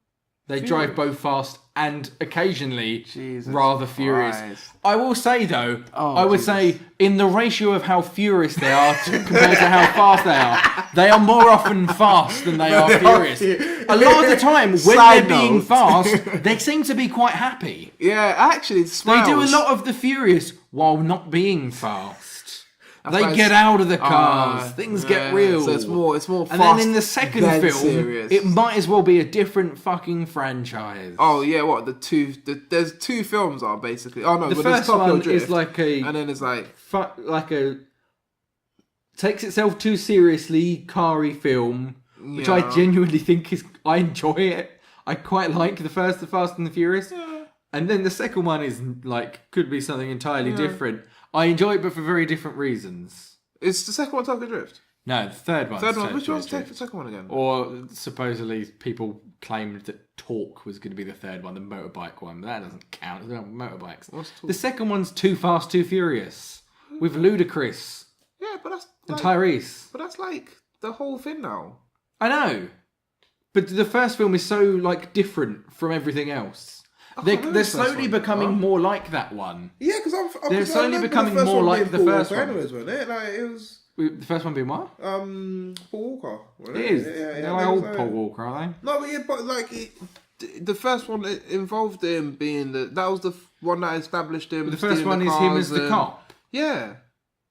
They drive both fast and occasionally Jesus rather Christ. furious. I will say though, I would say in the ratio of how furious they are compared to how fast they are more often fast than they are furious. A lot of the time, when they're being fast, they seem to be quite happy. Yeah, actually, they do a lot of the furious while not being fast. They get out of the cars. Things get real. So it's more fast. And then in the second film, serious. It might as well be a different fucking franchise. Oh yeah, what there's two films are basically. Oh no, the first one is like and then it's like takes itself too seriously, car-y film, which I genuinely think I enjoy it. I quite like the Fast and the Furious. Yeah. And then the second one is could be something entirely different. I enjoy it, but for very different reasons. Is the second one Tokyo Drift? No, the third one. Which one's the second one again? Or supposedly people claimed that Torque was going to be the third one, the motorbike one. But that doesn't count. They're not motorbikes. What's Torque? The second one's Too Fast, Too Furious with Ludacris. Yeah, but that's and Tyrese. But that's like the whole thing now. I know, but the first film is so different from everything else. They're slowly becoming more like that one. Yeah, because they're slowly becoming more like the first one. Anyways, wasn't it? Like it was. The first one being what? Paul Walker. It is. They're like old Paul Walker, are they? No, but the first one involved him being that was the one that established him. But the first one is him as the cop. Yeah.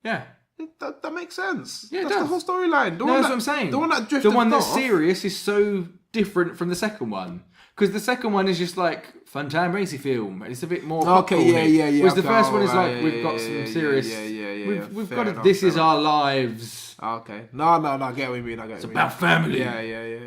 Yeah. That makes sense. Yeah, that's the whole storyline. That's what I'm saying. The one that drifted The one that's off, serious is so different from the second one. Because the second one is just fun time racy film, and it's a bit more. Okay, yeah. Whereas the first one is we've got some serious. We've got enough, this is our lives. Okay, no, I get what you mean. It's about family. Yeah.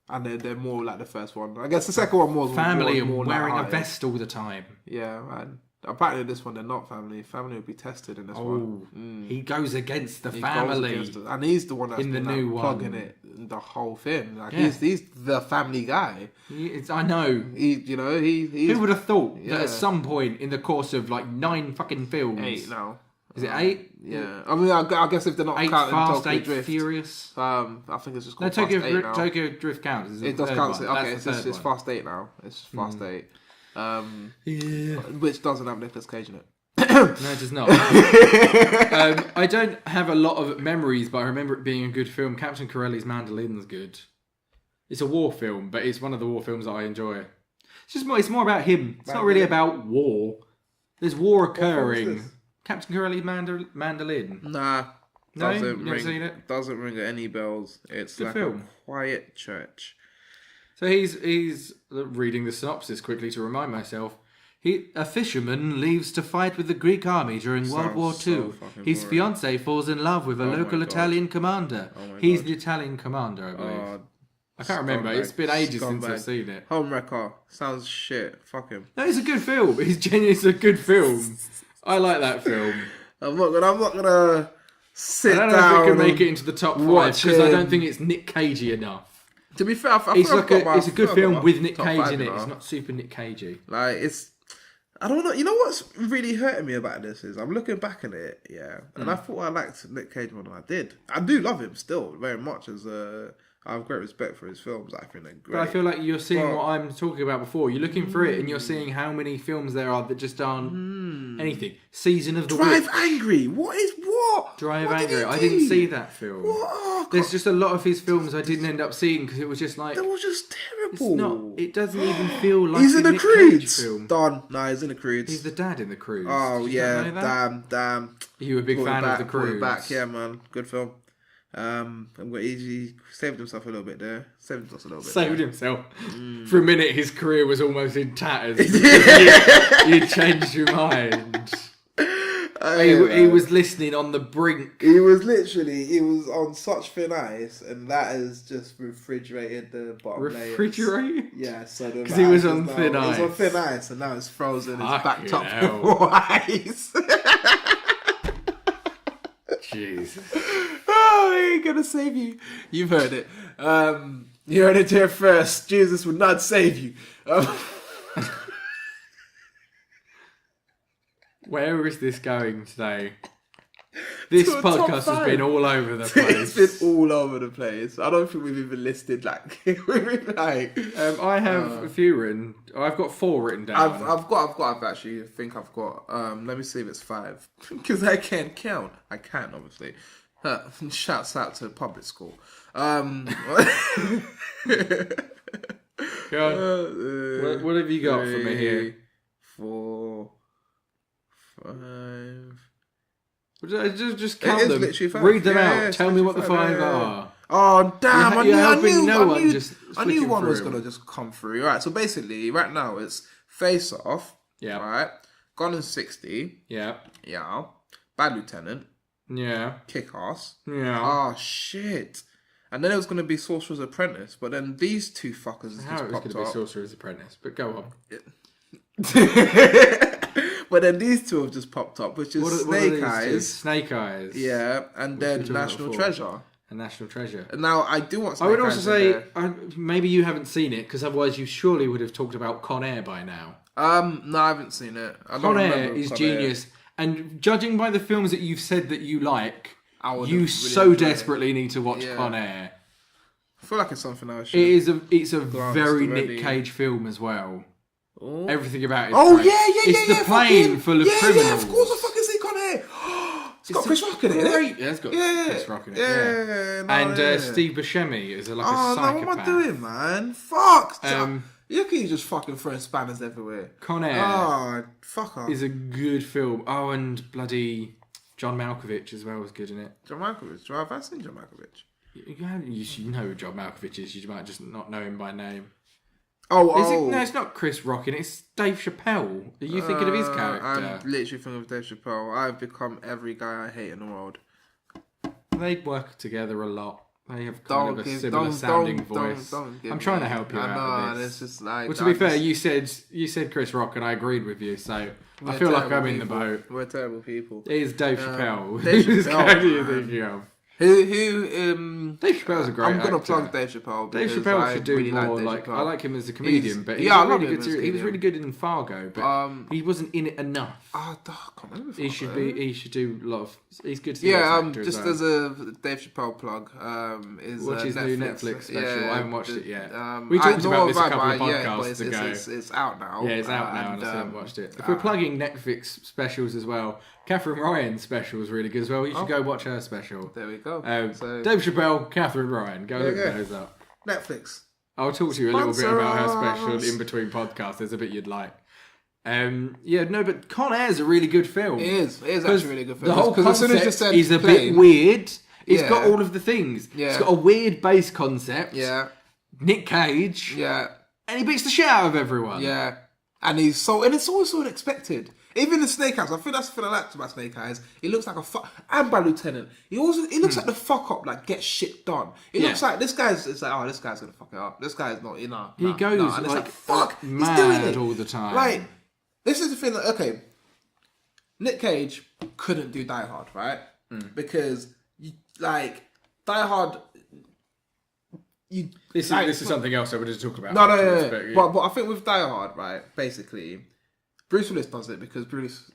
And they're more like the first one. I guess the second one was family more and wearing a vest all the time. Yeah, man. Apparently, this one they're not family. Family will be tested in this one. He goes against the family, and he's the one that's in the new plugging one. it, the whole thing. He's the family guy. I know. Who would have thought that at some point in the course of 9 fucking films, 8 now. Is it 8? Yeah, I mean, I guess if they're not 8 counting Fast, Tokyo 8 Drift, Furious. I think it's just called Fast 8 now. Tokyo Drift counts. It does count. Okay, it's Fast 8 now. It's Fast 8. Yeah. Which doesn't have Nicolas Cage in it. No, it does not. I don't have a lot of memories, but I remember it being a good film. Captain Corelli's Mandolin's good. It's a war film, but it's one of the war films that I enjoy. It's more about him. It's not really about war. There's war occurring. Captain Corelli's Mandolin. Nah. No, you've never seen it? Doesn't ring any bells. It's good like film. a quiet church. So he's reading the synopsis quickly to remind myself. A fisherman leaves to fight with the Greek army during World War II. His fiancée falls in love with a local Italian commander. He's the Italian commander, I believe. I can't remember. It's been ages since I've seen it. Homewrecker. Sounds shit. Fuck him. No, it's a good film. It's a good film. I like that film. I'm not gonna sit down. I don't know if it can make it into the top 5 because I don't think it's Nick Cagey enough. To be fair, it's a good film with Nick Cage in it. It's not super Nick Cagey. I don't know. You know what's really hurting me about this is I'm looking back at it, and I thought I liked Nick Cage more than I did. I do love him still very much. I have great respect for his films. I think they're great. But I feel like you're seeing what I'm talking about before. You're looking through it and you're seeing how many films there are that just aren't anything. Season of the Drive Witch. Angry. What? Drive what Angry. I didn't see that film. There's just a lot of his films I didn't end up seeing because it was just that was just terrible. It doesn't even feel like he's in the Nick Croods. Cage film. Done. No, he's in the Croods. He's the dad in the Croods. Oh yeah, damn. You were a big fan of the Croods. Back, yeah, man. Good film. He saved himself a little bit there. Saved himself. For a minute, his career was almost in tatters. you changed your mind. He was listening on the brink. He was on such thin ice, and that has just refrigerated the bottom layers. Refrigerated? Yeah, so because he was on thin ice. He was on thin ice, and now it's frozen. It's backed up with more ice. Jesus. Oh, he ain't gonna save you. You've heard it. You heard it here first. Jesus would not save you. Where is this going today? This podcast has been all over the place. It's been all over the place. I don't think we've even listed I have a few written. I've got 4 written down. I've actually think I've got. Let me see if it's 5 because I can't count. I can obviously. Shouts out to public school. Go on. What have you got for me here? 4, 5. Just count them. Read them out. Tell me what the 5 are. Oh damn! I knew one was gonna just come through. All right. So basically, right now it's Face Off. Yeah. Right. Gone in 60. Yeah. Yeah. Bad Lieutenant. Yeah. Kick Ass. Yeah. Oh shit. And then it was going to be Sorcerer's Apprentice, but then these two fuckers just How it was popped going to up. be Sorcerer's Apprentice, but go on. But then these two have just popped up, which is Snake Eyes. Snake Eyes. Yeah, and then National Treasure. A National Treasure. Now, I do want Snake Eyes. I would also say, maybe you haven't seen it, because otherwise you surely would have talked about Con Air by now. No, I haven't seen it. Con Air is genius. And judging by the films that you've said that you like, you so desperately need to watch Con Air. I feel like it's something I should. It's a very Nick Cage film as well. Oh. Everything about it. Oh, great. yeah. It's the plane full of criminals. Yeah, of course I fucking see Con Air. It's got Chris Rock in it. Yeah, it's got Chris Rock in it. And Steve Buscemi is a psychopath. No, what am I doing, man? Fuck. You can just fucking throw spanners everywhere. Con Air. Oh, fuck off. Is a good film. Oh, and bloody John Malkovich as well was good in it. John Malkovich. Have I seen John Malkovich? You know who John Malkovich is. You might just not know him by name. No, it's not Chris Rock in it. It's Dave Chappelle. Are you thinking of his character? I'm literally thinking of Dave Chappelle. I've become every guy I hate in the world. They work together a lot. They have kind of a similar sounding voice. I'm trying to help you out with this. It's just like, well, to be fair, you said Chris Rock and I agreed with you, so I feel like I'm in the boat. We're terrible people. It is Dave Chappelle. Dave Who's Chappelle, are you thinking of? Dave Chappelle's a great I'm going to actor. plug Dave Chappelle. Dave Chappelle should do really more. I like him as a comedian, but he was really good in Fargo, but he wasn't in it enough. I can't remember. He should do a lot of. He's good. Just as a Dave Chappelle plug, watch his new Netflix special. I haven't watched it yet. We talked about this a couple of podcasts ago. It's out now. Yeah, it's out now, and I still haven't watched it. If we're plugging Netflix specials as well, Catherine Ryan's special is really good as well. You should go watch her special. There we go. Dave Chappelle, Catherine Ryan. Go look those up. Netflix. I'll talk to you a little bit about her special in between podcasts. There's a bit you'd like. But Con Air is a really good film. It is actually a really good film. The whole concept is a bit weird. It's got all of the things. Yeah. It's got a weird base concept. Yeah. Nick Cage. Yeah. And he beats the shit out of everyone. Yeah. And it's always so unexpected. Even in Snake Eyes, I think that's the thing I liked about Snake Eyes. He looks like and by Lieutenant. He looks like the fuck up, like get shit done. It looks like this guy's gonna fuck it up. This guy's not, He goes and like fuck, mad he's doing it all the time. Right. This is the thing that, okay, Nick Cage couldn't do Die Hard, right? Because, Die Hard... This is something else I wanted to talk about. No. But I think with Die Hard, right, basically, Bruce Willis does it because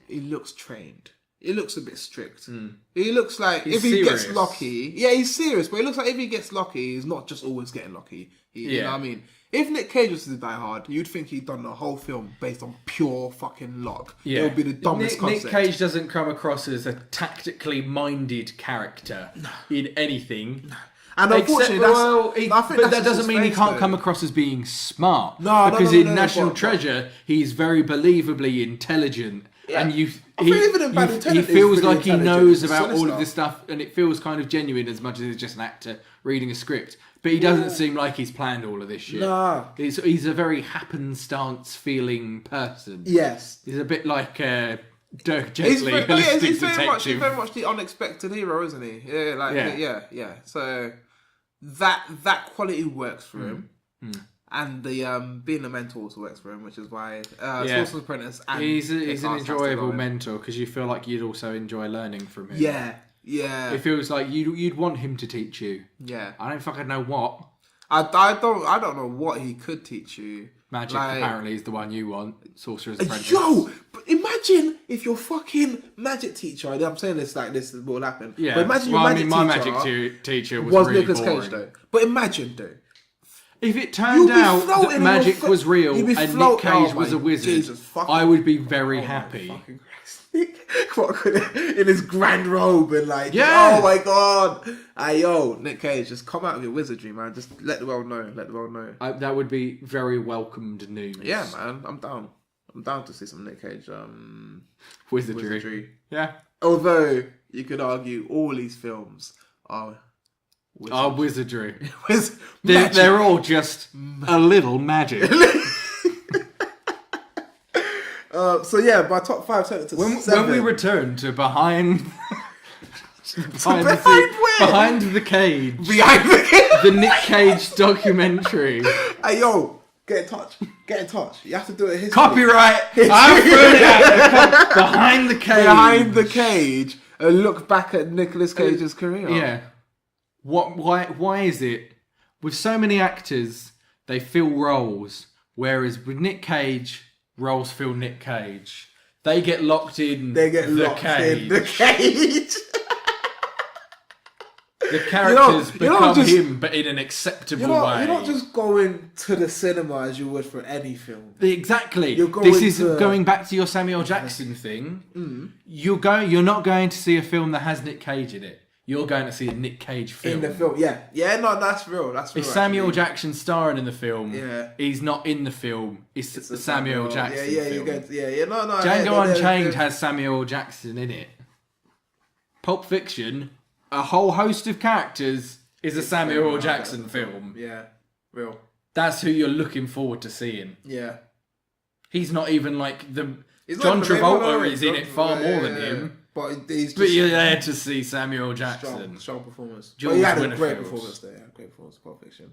he looks trained. He looks a bit strict. He looks like he's if he serious. gets lucky... Yeah, he's serious, but he looks like if he gets lucky, he's not just always getting lucky. You know what I mean? If Nick Cage was to Die Hard, you'd think he'd done the whole film based on pure fucking luck. Yeah. It would be the dumbest concept. Nick Cage doesn't come across as a tactically minded character in anything. No. And unfortunately, that doesn't mean he can't come across as being smart. Because in National Treasure, he's very believably intelligent. Yeah. And he feels like he knows about all of this stuff, and it feels kind of genuine as much as it's just an actor reading a script. But he doesn't seem like he's planned all of this shit. Nah. He's a very happenstance feeling person. Yes. He's a bit like Dirk Gently, he's very much the unexpected hero, isn't he? Yeah. So that quality works for him. And the being a mentor also works for him, which is why Sorcerer's Apprentice and he's an enjoyable mentor because you feel like you'd also enjoy learning from him. Yeah. It feels like you'd want him to teach you. Yeah. I don't fucking know what. I don't know what he could teach you. Magic apparently is the one you want. Sorcerer's Apprentice. Yo, but imagine if your fucking magic teacher. I'm saying this like this will happen. Yeah. But imagine my magic teacher was really Nicolas boring. Cage though. But imagine though. If it turned out that magic was real and Nick Cage was a wizard, I would be very happy. In his grand robe and oh my god. Nick Cage, just come out of your wizardry, man. Just let the world know. That would be very welcomed news. Yeah, man. I'm down to see some Nick Cage wizardry. Yeah. Although you could argue all these films are wizardry. They're all just a little magic. My top 5 sentences. When we return to behind Behind the Cage. Behind the Cage. The Nick Cage documentary. Hey, yo, get in touch. Get in touch. You have to do it history. Copyright. I'm putting it Behind the Cage. Behind the Cage. A look back at Nicolas Cage's career. Yeah. Why is it with so many actors they fill roles, whereas with Nick Cage, roles fill Nick Cage. They get locked in. They get locked in the cage. The characters become him, but in an acceptable way. You're not just going to the cinema as you would for any film. Exactly. Going back to your Samuel Jackson thing. Mm. You're not going to see a film that has Nick Cage in it. You're going to see a Nick Cage film. In the film, yeah. Yeah, no, that's real. That's real. It's Samuel Jackson starring in the film. Yeah. He's not in the film. It's a Samuel Jackson film. No. Django Unchained has Samuel Jackson in it. Pulp Fiction, a whole host of characters, is a Samuel Jackson film. Yeah, real. That's who you're looking forward to seeing. Yeah. He's not even like the... John Travolta is in it far more than him. But you're there to see Samuel Jackson. Strong performance. But he had a great performance there. Great performance. Pulp Fiction.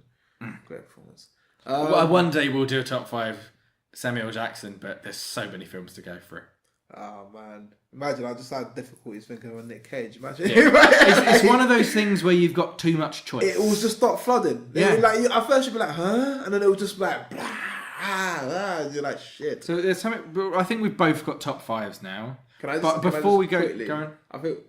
Great performance. One day we'll do a top 5 Samuel Jackson, but there's so many films to go through. Oh man. Imagine I just had difficulties thinking of Nick Cage. Imagine. Yeah. it's one of those things where you've got too much choice. It will just start flooding. Yeah. Like at first you'd be like, huh? And then it will just be like, blah, and you're like, shit. So there's something. I think we've both got top 5s now. Before we go on. I think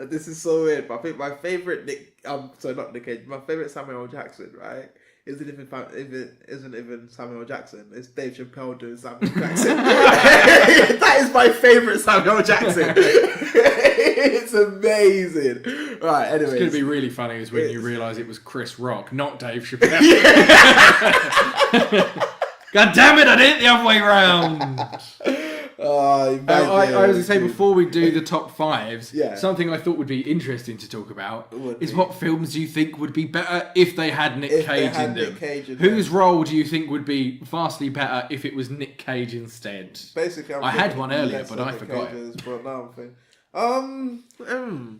this is so weird, but I think my favourite not Nick Cage, my favourite Samuel Jackson, right? Isn't even Samuel Jackson. It's Dave Chappelle doing Samuel Jackson. That is my favourite Samuel Jackson. It's amazing. Right, anyway. It's going to be really funny is when you realise it was Chris Rock, not Dave Chappelle. God damn it, I did it the other way round. I was going to say, before we do the top 5s, something I thought would be interesting to talk about is what films do you think would be better if they had Nick Cage in them? Whose role do you think would be vastly better if it was Nick Cage instead? Basically, I had one earlier, but I forgot it. But now I'm thinking,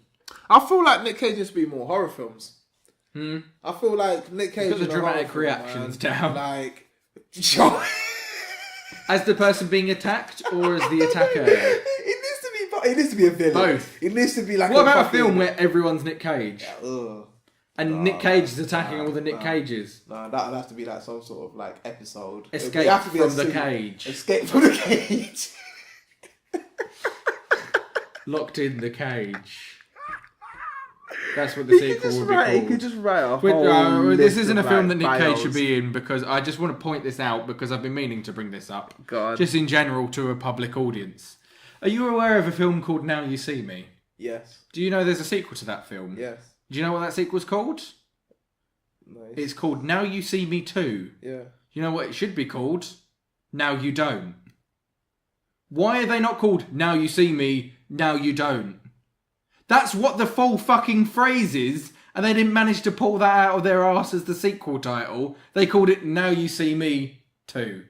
I feel like Nick Cage needs to be more horror films. I feel like Nick Cage got the dramatic reactions down. Like, as the person being attacked or as the attacker? It needs to be a villain. Both. It needs to be like. What about a film where everyone's Nick Cage? And Nick Cage is attacking all the Nick Cages? No, that'd have to be like some sort of like episode. Escape from the cage. Escape from the cage. Locked in the cage. That's what the sequel would be called. You could just write a whole this isn't a film that Nick Cage should be in, because I just want to point this out because I've been meaning to bring this up. God. Just in general to a public audience. Are you aware of a film called Now You See Me? Yes. Do you know there's a sequel to that film? Yes. Do you know what that sequel's called? Nice. It's called Now You See Me Too. Yeah. You know what it should be called? Now You Don't. Why are they not called Now You See Me, Now You Don't? That's what the full fucking phrase is, and they didn't manage to pull that out of their arse as the sequel title. They called it Now You See Me Too.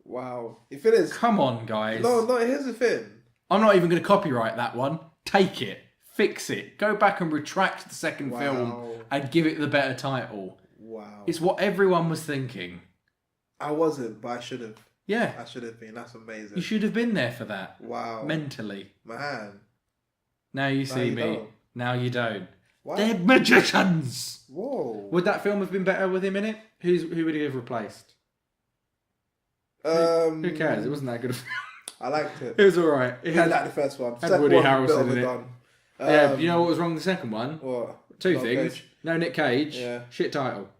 Wow. If it is... Come on, guys. No, here's the thing. I'm not even going to copyright that one. Take it. Fix it. Go back and retract the second film and give it the better title. Wow. It's what everyone was thinking. I wasn't, but I should have. Yeah. I should have been. That's amazing. You should have been there for that. Wow. Mentally. Man. Now you see me. Don't. Now you don't. What? They're magicians! Whoa. Would that film have been better with him in it? Who would he have replaced? Who cares? It wasn't that good a film. I liked it. It was alright. It had like the first one. Had Woody Harrelson in it. Done. Yeah, you know what was wrong with the second one? What? Two things. Cage. No Nick Cage. Yeah. Shit title.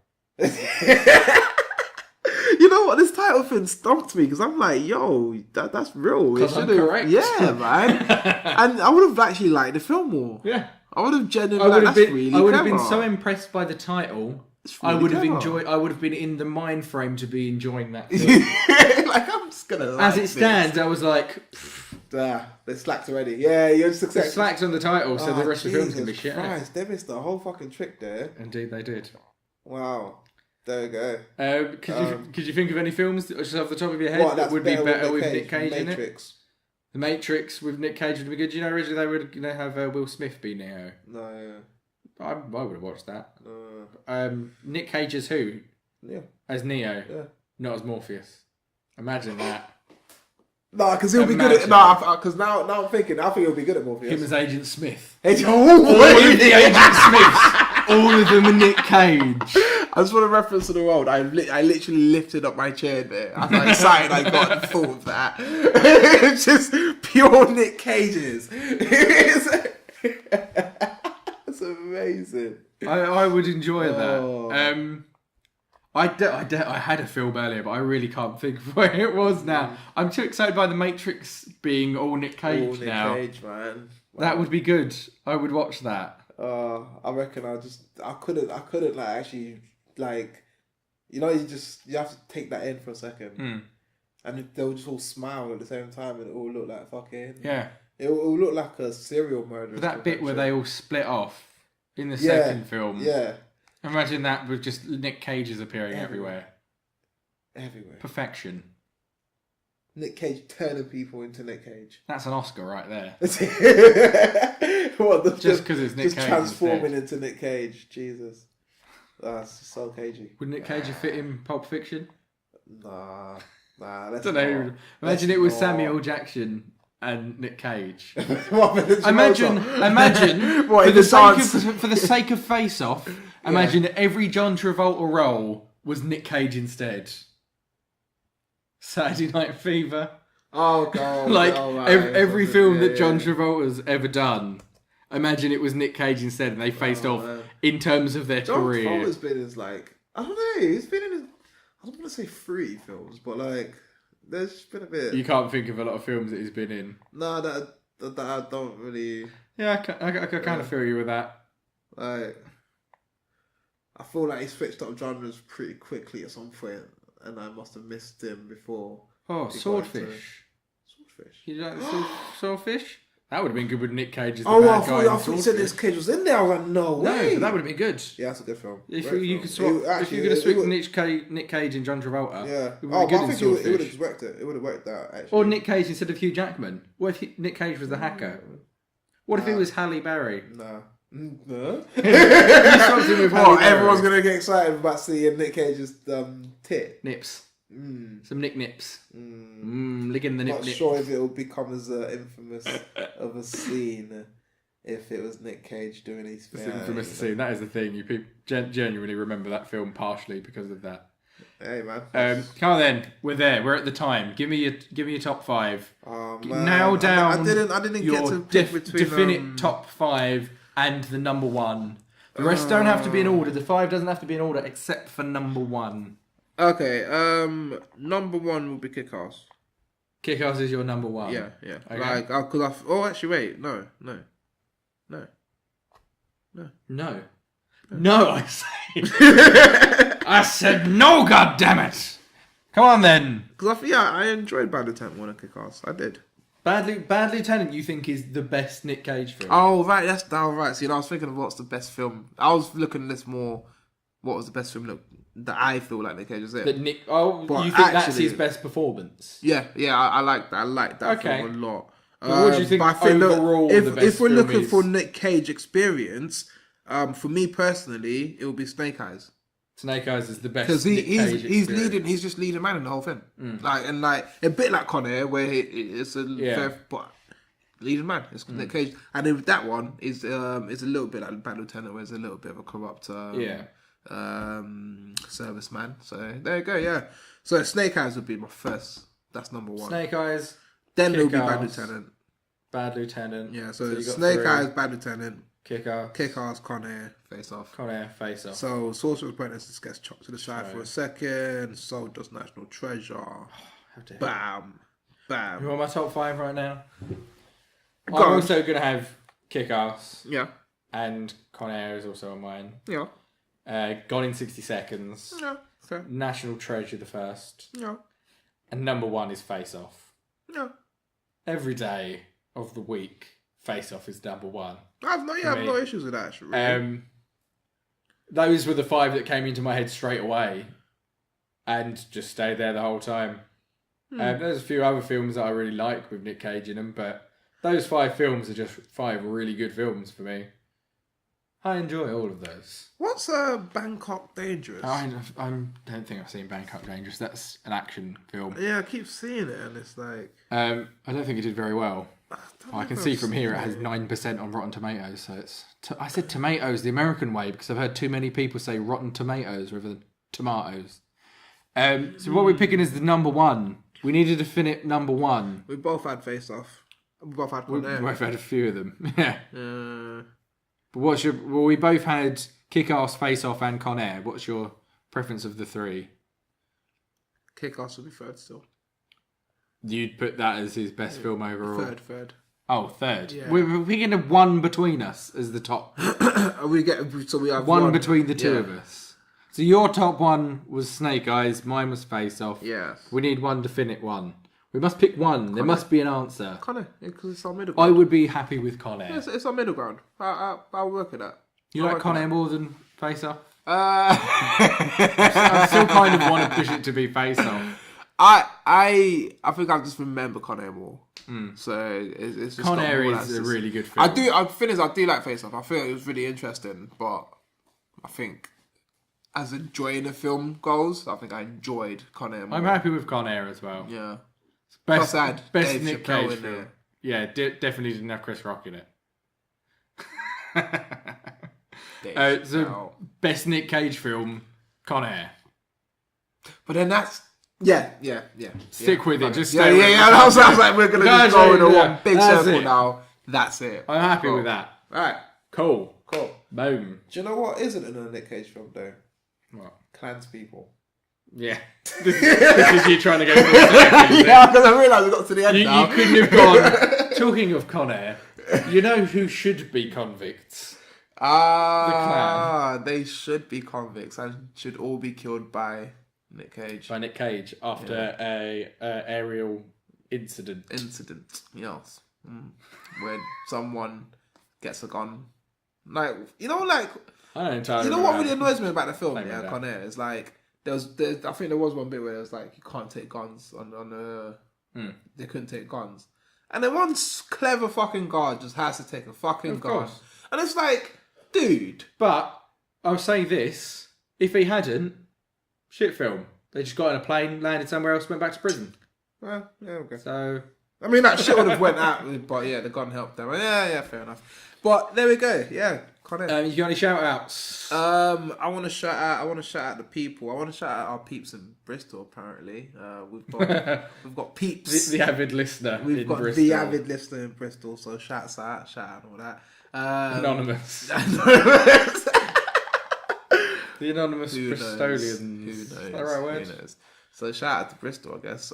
You know what? This title thing stumped me because I'm like, yo, that's real. Because I'm correct. Yeah, man. And I would have actually liked the film more. Yeah. I would have genuinely. I would have been so impressed by the title. Really I would have been in the mind frame to be enjoying that film. Like I'm just gonna. As it stands, I was like, they slacked already. Yeah, you're just accepting. Slacked on the title, so the rest of the film's gonna be shit. Christ, they missed the whole fucking trick there. Indeed, they did. Wow. There we go. Could you think of any films just off the top of your head that would be better with Nick Cage in it? The Matrix with Nick Cage would be good. You know, originally they were going to have Will Smith be Neo. No, yeah. I would have watched that. No. Nick Cage as who? Yeah. As Neo. Yeah. Not as Morpheus. Imagine that. No, because he'll be good at... No, because now I'm thinking, I think he'll be good at Morpheus. Him as Agent Smith. All of the Agent Smiths. All of them are Nick Cage. I just want to reference to the world. I literally lifted up my chair there. I was like, excited I got and thought of that. It's just pure Nick Cages. It's amazing. I would enjoy that. I had a film earlier, but I really can't think of where it was now. I'm too excited by The Matrix being all Nick Cage now. Nick Cage, man. Wow. That would be good. I would watch that. I reckon I couldn't like actually like, you know, you have to take that in for a second, and they'll just all smile at the same time, and it all look like fucking It will look like a serial murder. That bit where they all split off in the second film. Yeah. Imagine that with just Nick Cage's appearing everywhere. Everywhere. Perfection. Nick Cage turning people into Nick Cage. That's an Oscar right there. What, just because it's Nick Cage. Just transforming into Nick Cage. Jesus. That's so cagey. Would Nick Cage fit in Pulp Fiction? Nah. I don't know. Imagine it was Samuel Jackson and Nick Cage. Imagine what, for the sake of Face Off, imagine every John Travolta role was Nick Cage instead. Saturday Night Fever. Oh god. Like every film that John Travolta's ever done, imagine it was Nick Cage instead, and they faced off in terms of their career. John Travolta's been in his, like, I don't know, he's been in his, I don't want to say 3 films, but like, there's been a bit. You can't think of a lot of films that he's been in. No, that I don't really. Yeah, I kind of feel you with that. Like, I feel like he switched up genres pretty quickly at some point, and I must have missed him before. Oh, Swordfish. Swordfish. You like the Swordfish? That would have been good with Nick Cage as the bad guy. I thought you said this Cage was in there. I was like, no way. No, but that would have been good. Yeah, that's a good film. If you could swap, if you're going to swap Nick Cage and John Travolta, it would be good in Swordfish. It would have worked. It would have worked out, actually. Or Nick Cage instead of Hugh Jackman. What if Nick Cage was the hacker? What if it was Halle Berry? No. Everyone's going to get excited about seeing Nick Cage's tit. Nips. Some Nick Nips. Licking the Not sure if it will become as infamous of a scene if it was Nick Cage doing his thing. It's infamous scene. That is the thing. You people genuinely remember that film partially because of that. Hey man. Come on then. We're there. We're at the time. Give me your top 5. Oh, man. Nail down. I didn't get to pick between definite top 5 and the number 1. The rest don't have to be in order. The 5 doesn't have to be in order except for number 1. Okay, number 1 will be Kick-Ass. Kick-Ass is your number 1? Yeah. Okay. Like, actually, wait, no. No, I say. I said no, goddammit! Come on then. Because I enjoyed Bad Lieutenant 1 and Kick-Ass. I did. Bad Lieutenant, you think is the best Nick Cage film? Oh, right, that's right. See, I was thinking of what's the best film. I was looking at this more, what was the best film that I feel like Nick Cage was in. But you think that's his best performance? Yeah, I like that. I like that film a lot. But what do you think overall the best if we're film looking is? for Nick Cage experience, for me personally, it will be Snake Eyes. Snake Eyes is the best because he's leading. He's just leading man in the whole thing. Like a bit like Con Air, where it's a fair, but leading man. It's Nick Cage, and then that one is a little bit like Bad Lieutenant, where it's a little bit of a corrupt serviceman. So there you go. Yeah. So Snake Eyes would be my first. That's number 1. Snake Eyes. Then there'll be Bad Lieutenant. Bad Lieutenant. Yeah. So Snake Eyes, Bad Lieutenant. Kick-Ass, Con Air, Face Off. Face Off. So Sorcerer's Apprentice just gets chopped to the side for a second. So does National Treasure. Bam. You want my top 5 right now? I'm also going to have Kick-Ass. Yeah. And Con Air is also on mine. Yeah. Gone in 60 Seconds. Yeah. Fair. National Treasure the first. Yeah. And number 1 is Face Off. Yeah. Every day of the week, Face Off is number 1. I have no issues with that, actually. Really. Those were the 5 that came into my head straight away, and just stayed there the whole time. There's a few other films that I really like with Nick Cage in them, but those 5 films are just 5 really good films for me. I enjoy all of those. What's Bangkok Dangerous? I don't think I've seen Bangkok Dangerous. That's an action film. Yeah, I keep seeing it, and it's like... I don't think it did very well. I can see from here it has 9% on Rotten Tomatoes. So it's... I said tomatoes the American way because I've heard too many people say Rotten Tomatoes rather than tomatoes. So what we're picking is the number 1. We needed to finish number 1. We both had Face Off. We both had We both had a few of them. Yeah. But what's your... Well, we both had Kick-Ass, Face Off and Con Air. What's your preference of the 3? Kick-Ass would be third still. You'd put that as his best film overall? Third. Oh, third. Yeah. We're picking a 1 between us as the top. we have one between the 2 of us. So your top 1 was Snake Eyes, mine was Face Off. Yeah. We need 1 to fin it 1. We must pick 1. There must be an answer. Con Air, because it's our middle ground. I would be happy with Con Air. It's our middle ground. I'll work with that. You like Con Air more than Face Off? I still kind of want to push it to be Face Off. I think I just remember Con Air more. So it's just Con Air is a really good film. I do like Face Off. I feel it was really interesting, but I think as enjoying the film goes, I think I enjoyed Con Air more. I'm happy with Con Air as well. Yeah. Best Dave Nick Chappelle Cage in film. there. Yeah, definitely didn't have Chris Rock in it. So best Nick Cage film, Con Air. But then that's yeah. Stick with it. Just yeah. I was like, we're gonna just go in a one big circle now. That's it. I'm happy with that. All right, cool. Do Boom. you know what isn't in a Nick Cage film though? What? Clanspeople. Yeah. This is you trying to go for it. Yeah, because I realised we got to the end now. You couldn't have gone. Talking of Con Air, you know who should be convicts? The Klan. They should be convicts and should all be killed by Nick Cage. By Nick Cage after a aerial incident. Yes. When someone gets a gun. Like, you know, like... I don't entirely You know what really annoys me about the film, Like Con Air? Is like... I think there was one bit where it was like, you can't take guns They couldn't take guns. And then one clever fucking guard just has to take a fucking gun. Course. And it's like, dude. But I'll say this: if he hadn't, shit film. They just got on a plane, landed somewhere else, went back to prison. Well, yeah, okay. So I mean, that shit would have went out, but yeah, the gun helped them. Yeah, fair enough. But there we go. Yeah, Con Air. you got any shout outs? I want to shout out the people. I want to shout out our peeps in Bristol. Apparently, we've got peeps. The avid listener. We've got Bristol. the avid listener in Bristol. So shout out and all that. Anonymous. The anonymous Bristolians. Who knows? Is that the right word? Who knows? So shout out to Bristol, I guess.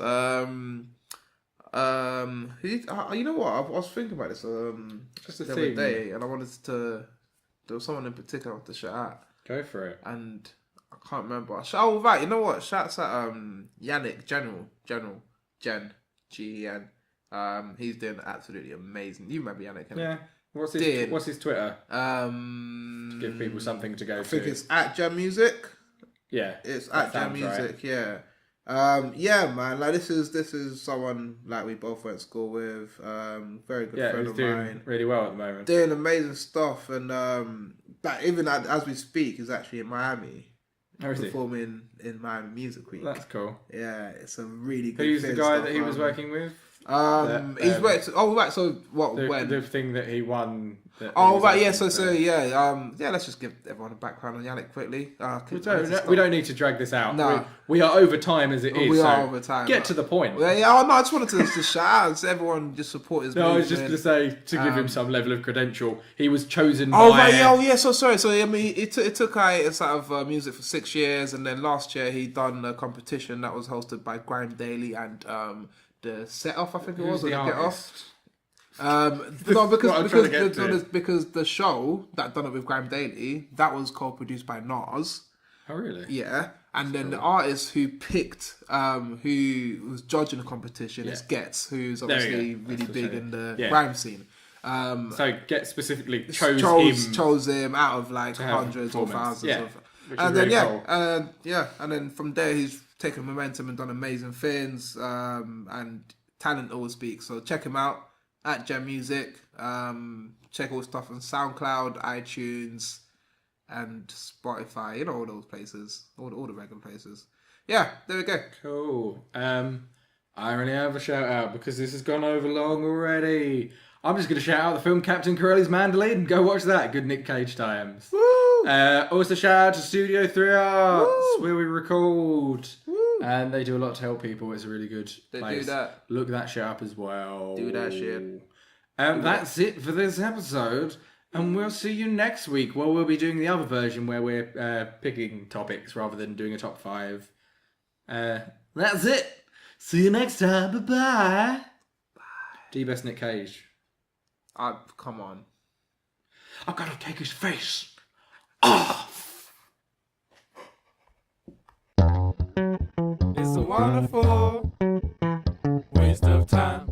You know what? I was thinking about this Just a the thing. other day, and I wanted to. There was someone in particular I wanted to shout out. Go for it. And I can't remember. Oh, right. You know what? Shouts at Yannick General Gen Gen. He's doing absolutely amazing. You remember Yannick? Yeah. What's his Twitter? To give people something to go to. I think it's at Gen Music. Yeah. It's at Gen Music. Right. Yeah. Yeah, man. Like this is someone like we both went to school with. Very good friend of doing mine. Really well at the moment. Doing amazing stuff, and that even as we speak, is actually in Miami. Performing in Miami Music Week. That's cool. Yeah, it's a really good. Who's the guy that he was working with? He's worked. Oh, right. So what? When the thing that he won. Right. Yeah. So yeah. Let's just give everyone a background on Yannick quickly. We don't need to drag this out. No. We are over time as it is. We are over time. Get to the point. Yeah. No, I just wanted to shout out to everyone. Just support his. No, I was just going to say to give him some level of credential. He was chosen. So sorry. So I mean, it took out of music for 6 years, and then last year he done a competition that was hosted by Grime Daily and the Set Off, I think it was, or the Get Off. No, because the show that done it with Grime Daily, that was co-produced by Nas. Oh really? Yeah, and then the artist who picked, who was judging the competition is Gets, who's obviously really big in the grime scene. So Gets specifically chose him out of like hundreds or thousands of. And then and then from there he's taken momentum and done amazing things. And talent always speaks. So check him out at Gem Music. Check all stuff on SoundCloud, iTunes, and Spotify. You know, all those places, all the regular places. Yeah, there we go. Cool. I already have a shout out because this has gone over long already. I'm just going to shout out the film Captain Corelli's Mandolin. Go watch that. Good Nick Cage times. Woo! Also shout out to Studio 3 Arts, Woo! where we record. Woo! And they do a lot to help people. It's a really good They place. do that. Look that shit up as well. Do that shit. That's it for this episode. And we'll see you next week. Well, we'll be doing the other version where we're picking topics rather than doing a top 5. That's it. See you next time. Bye-bye. Bye. Do your best Nick Cage. Come on. I've got to take his face off. It's a wonderful waste of time.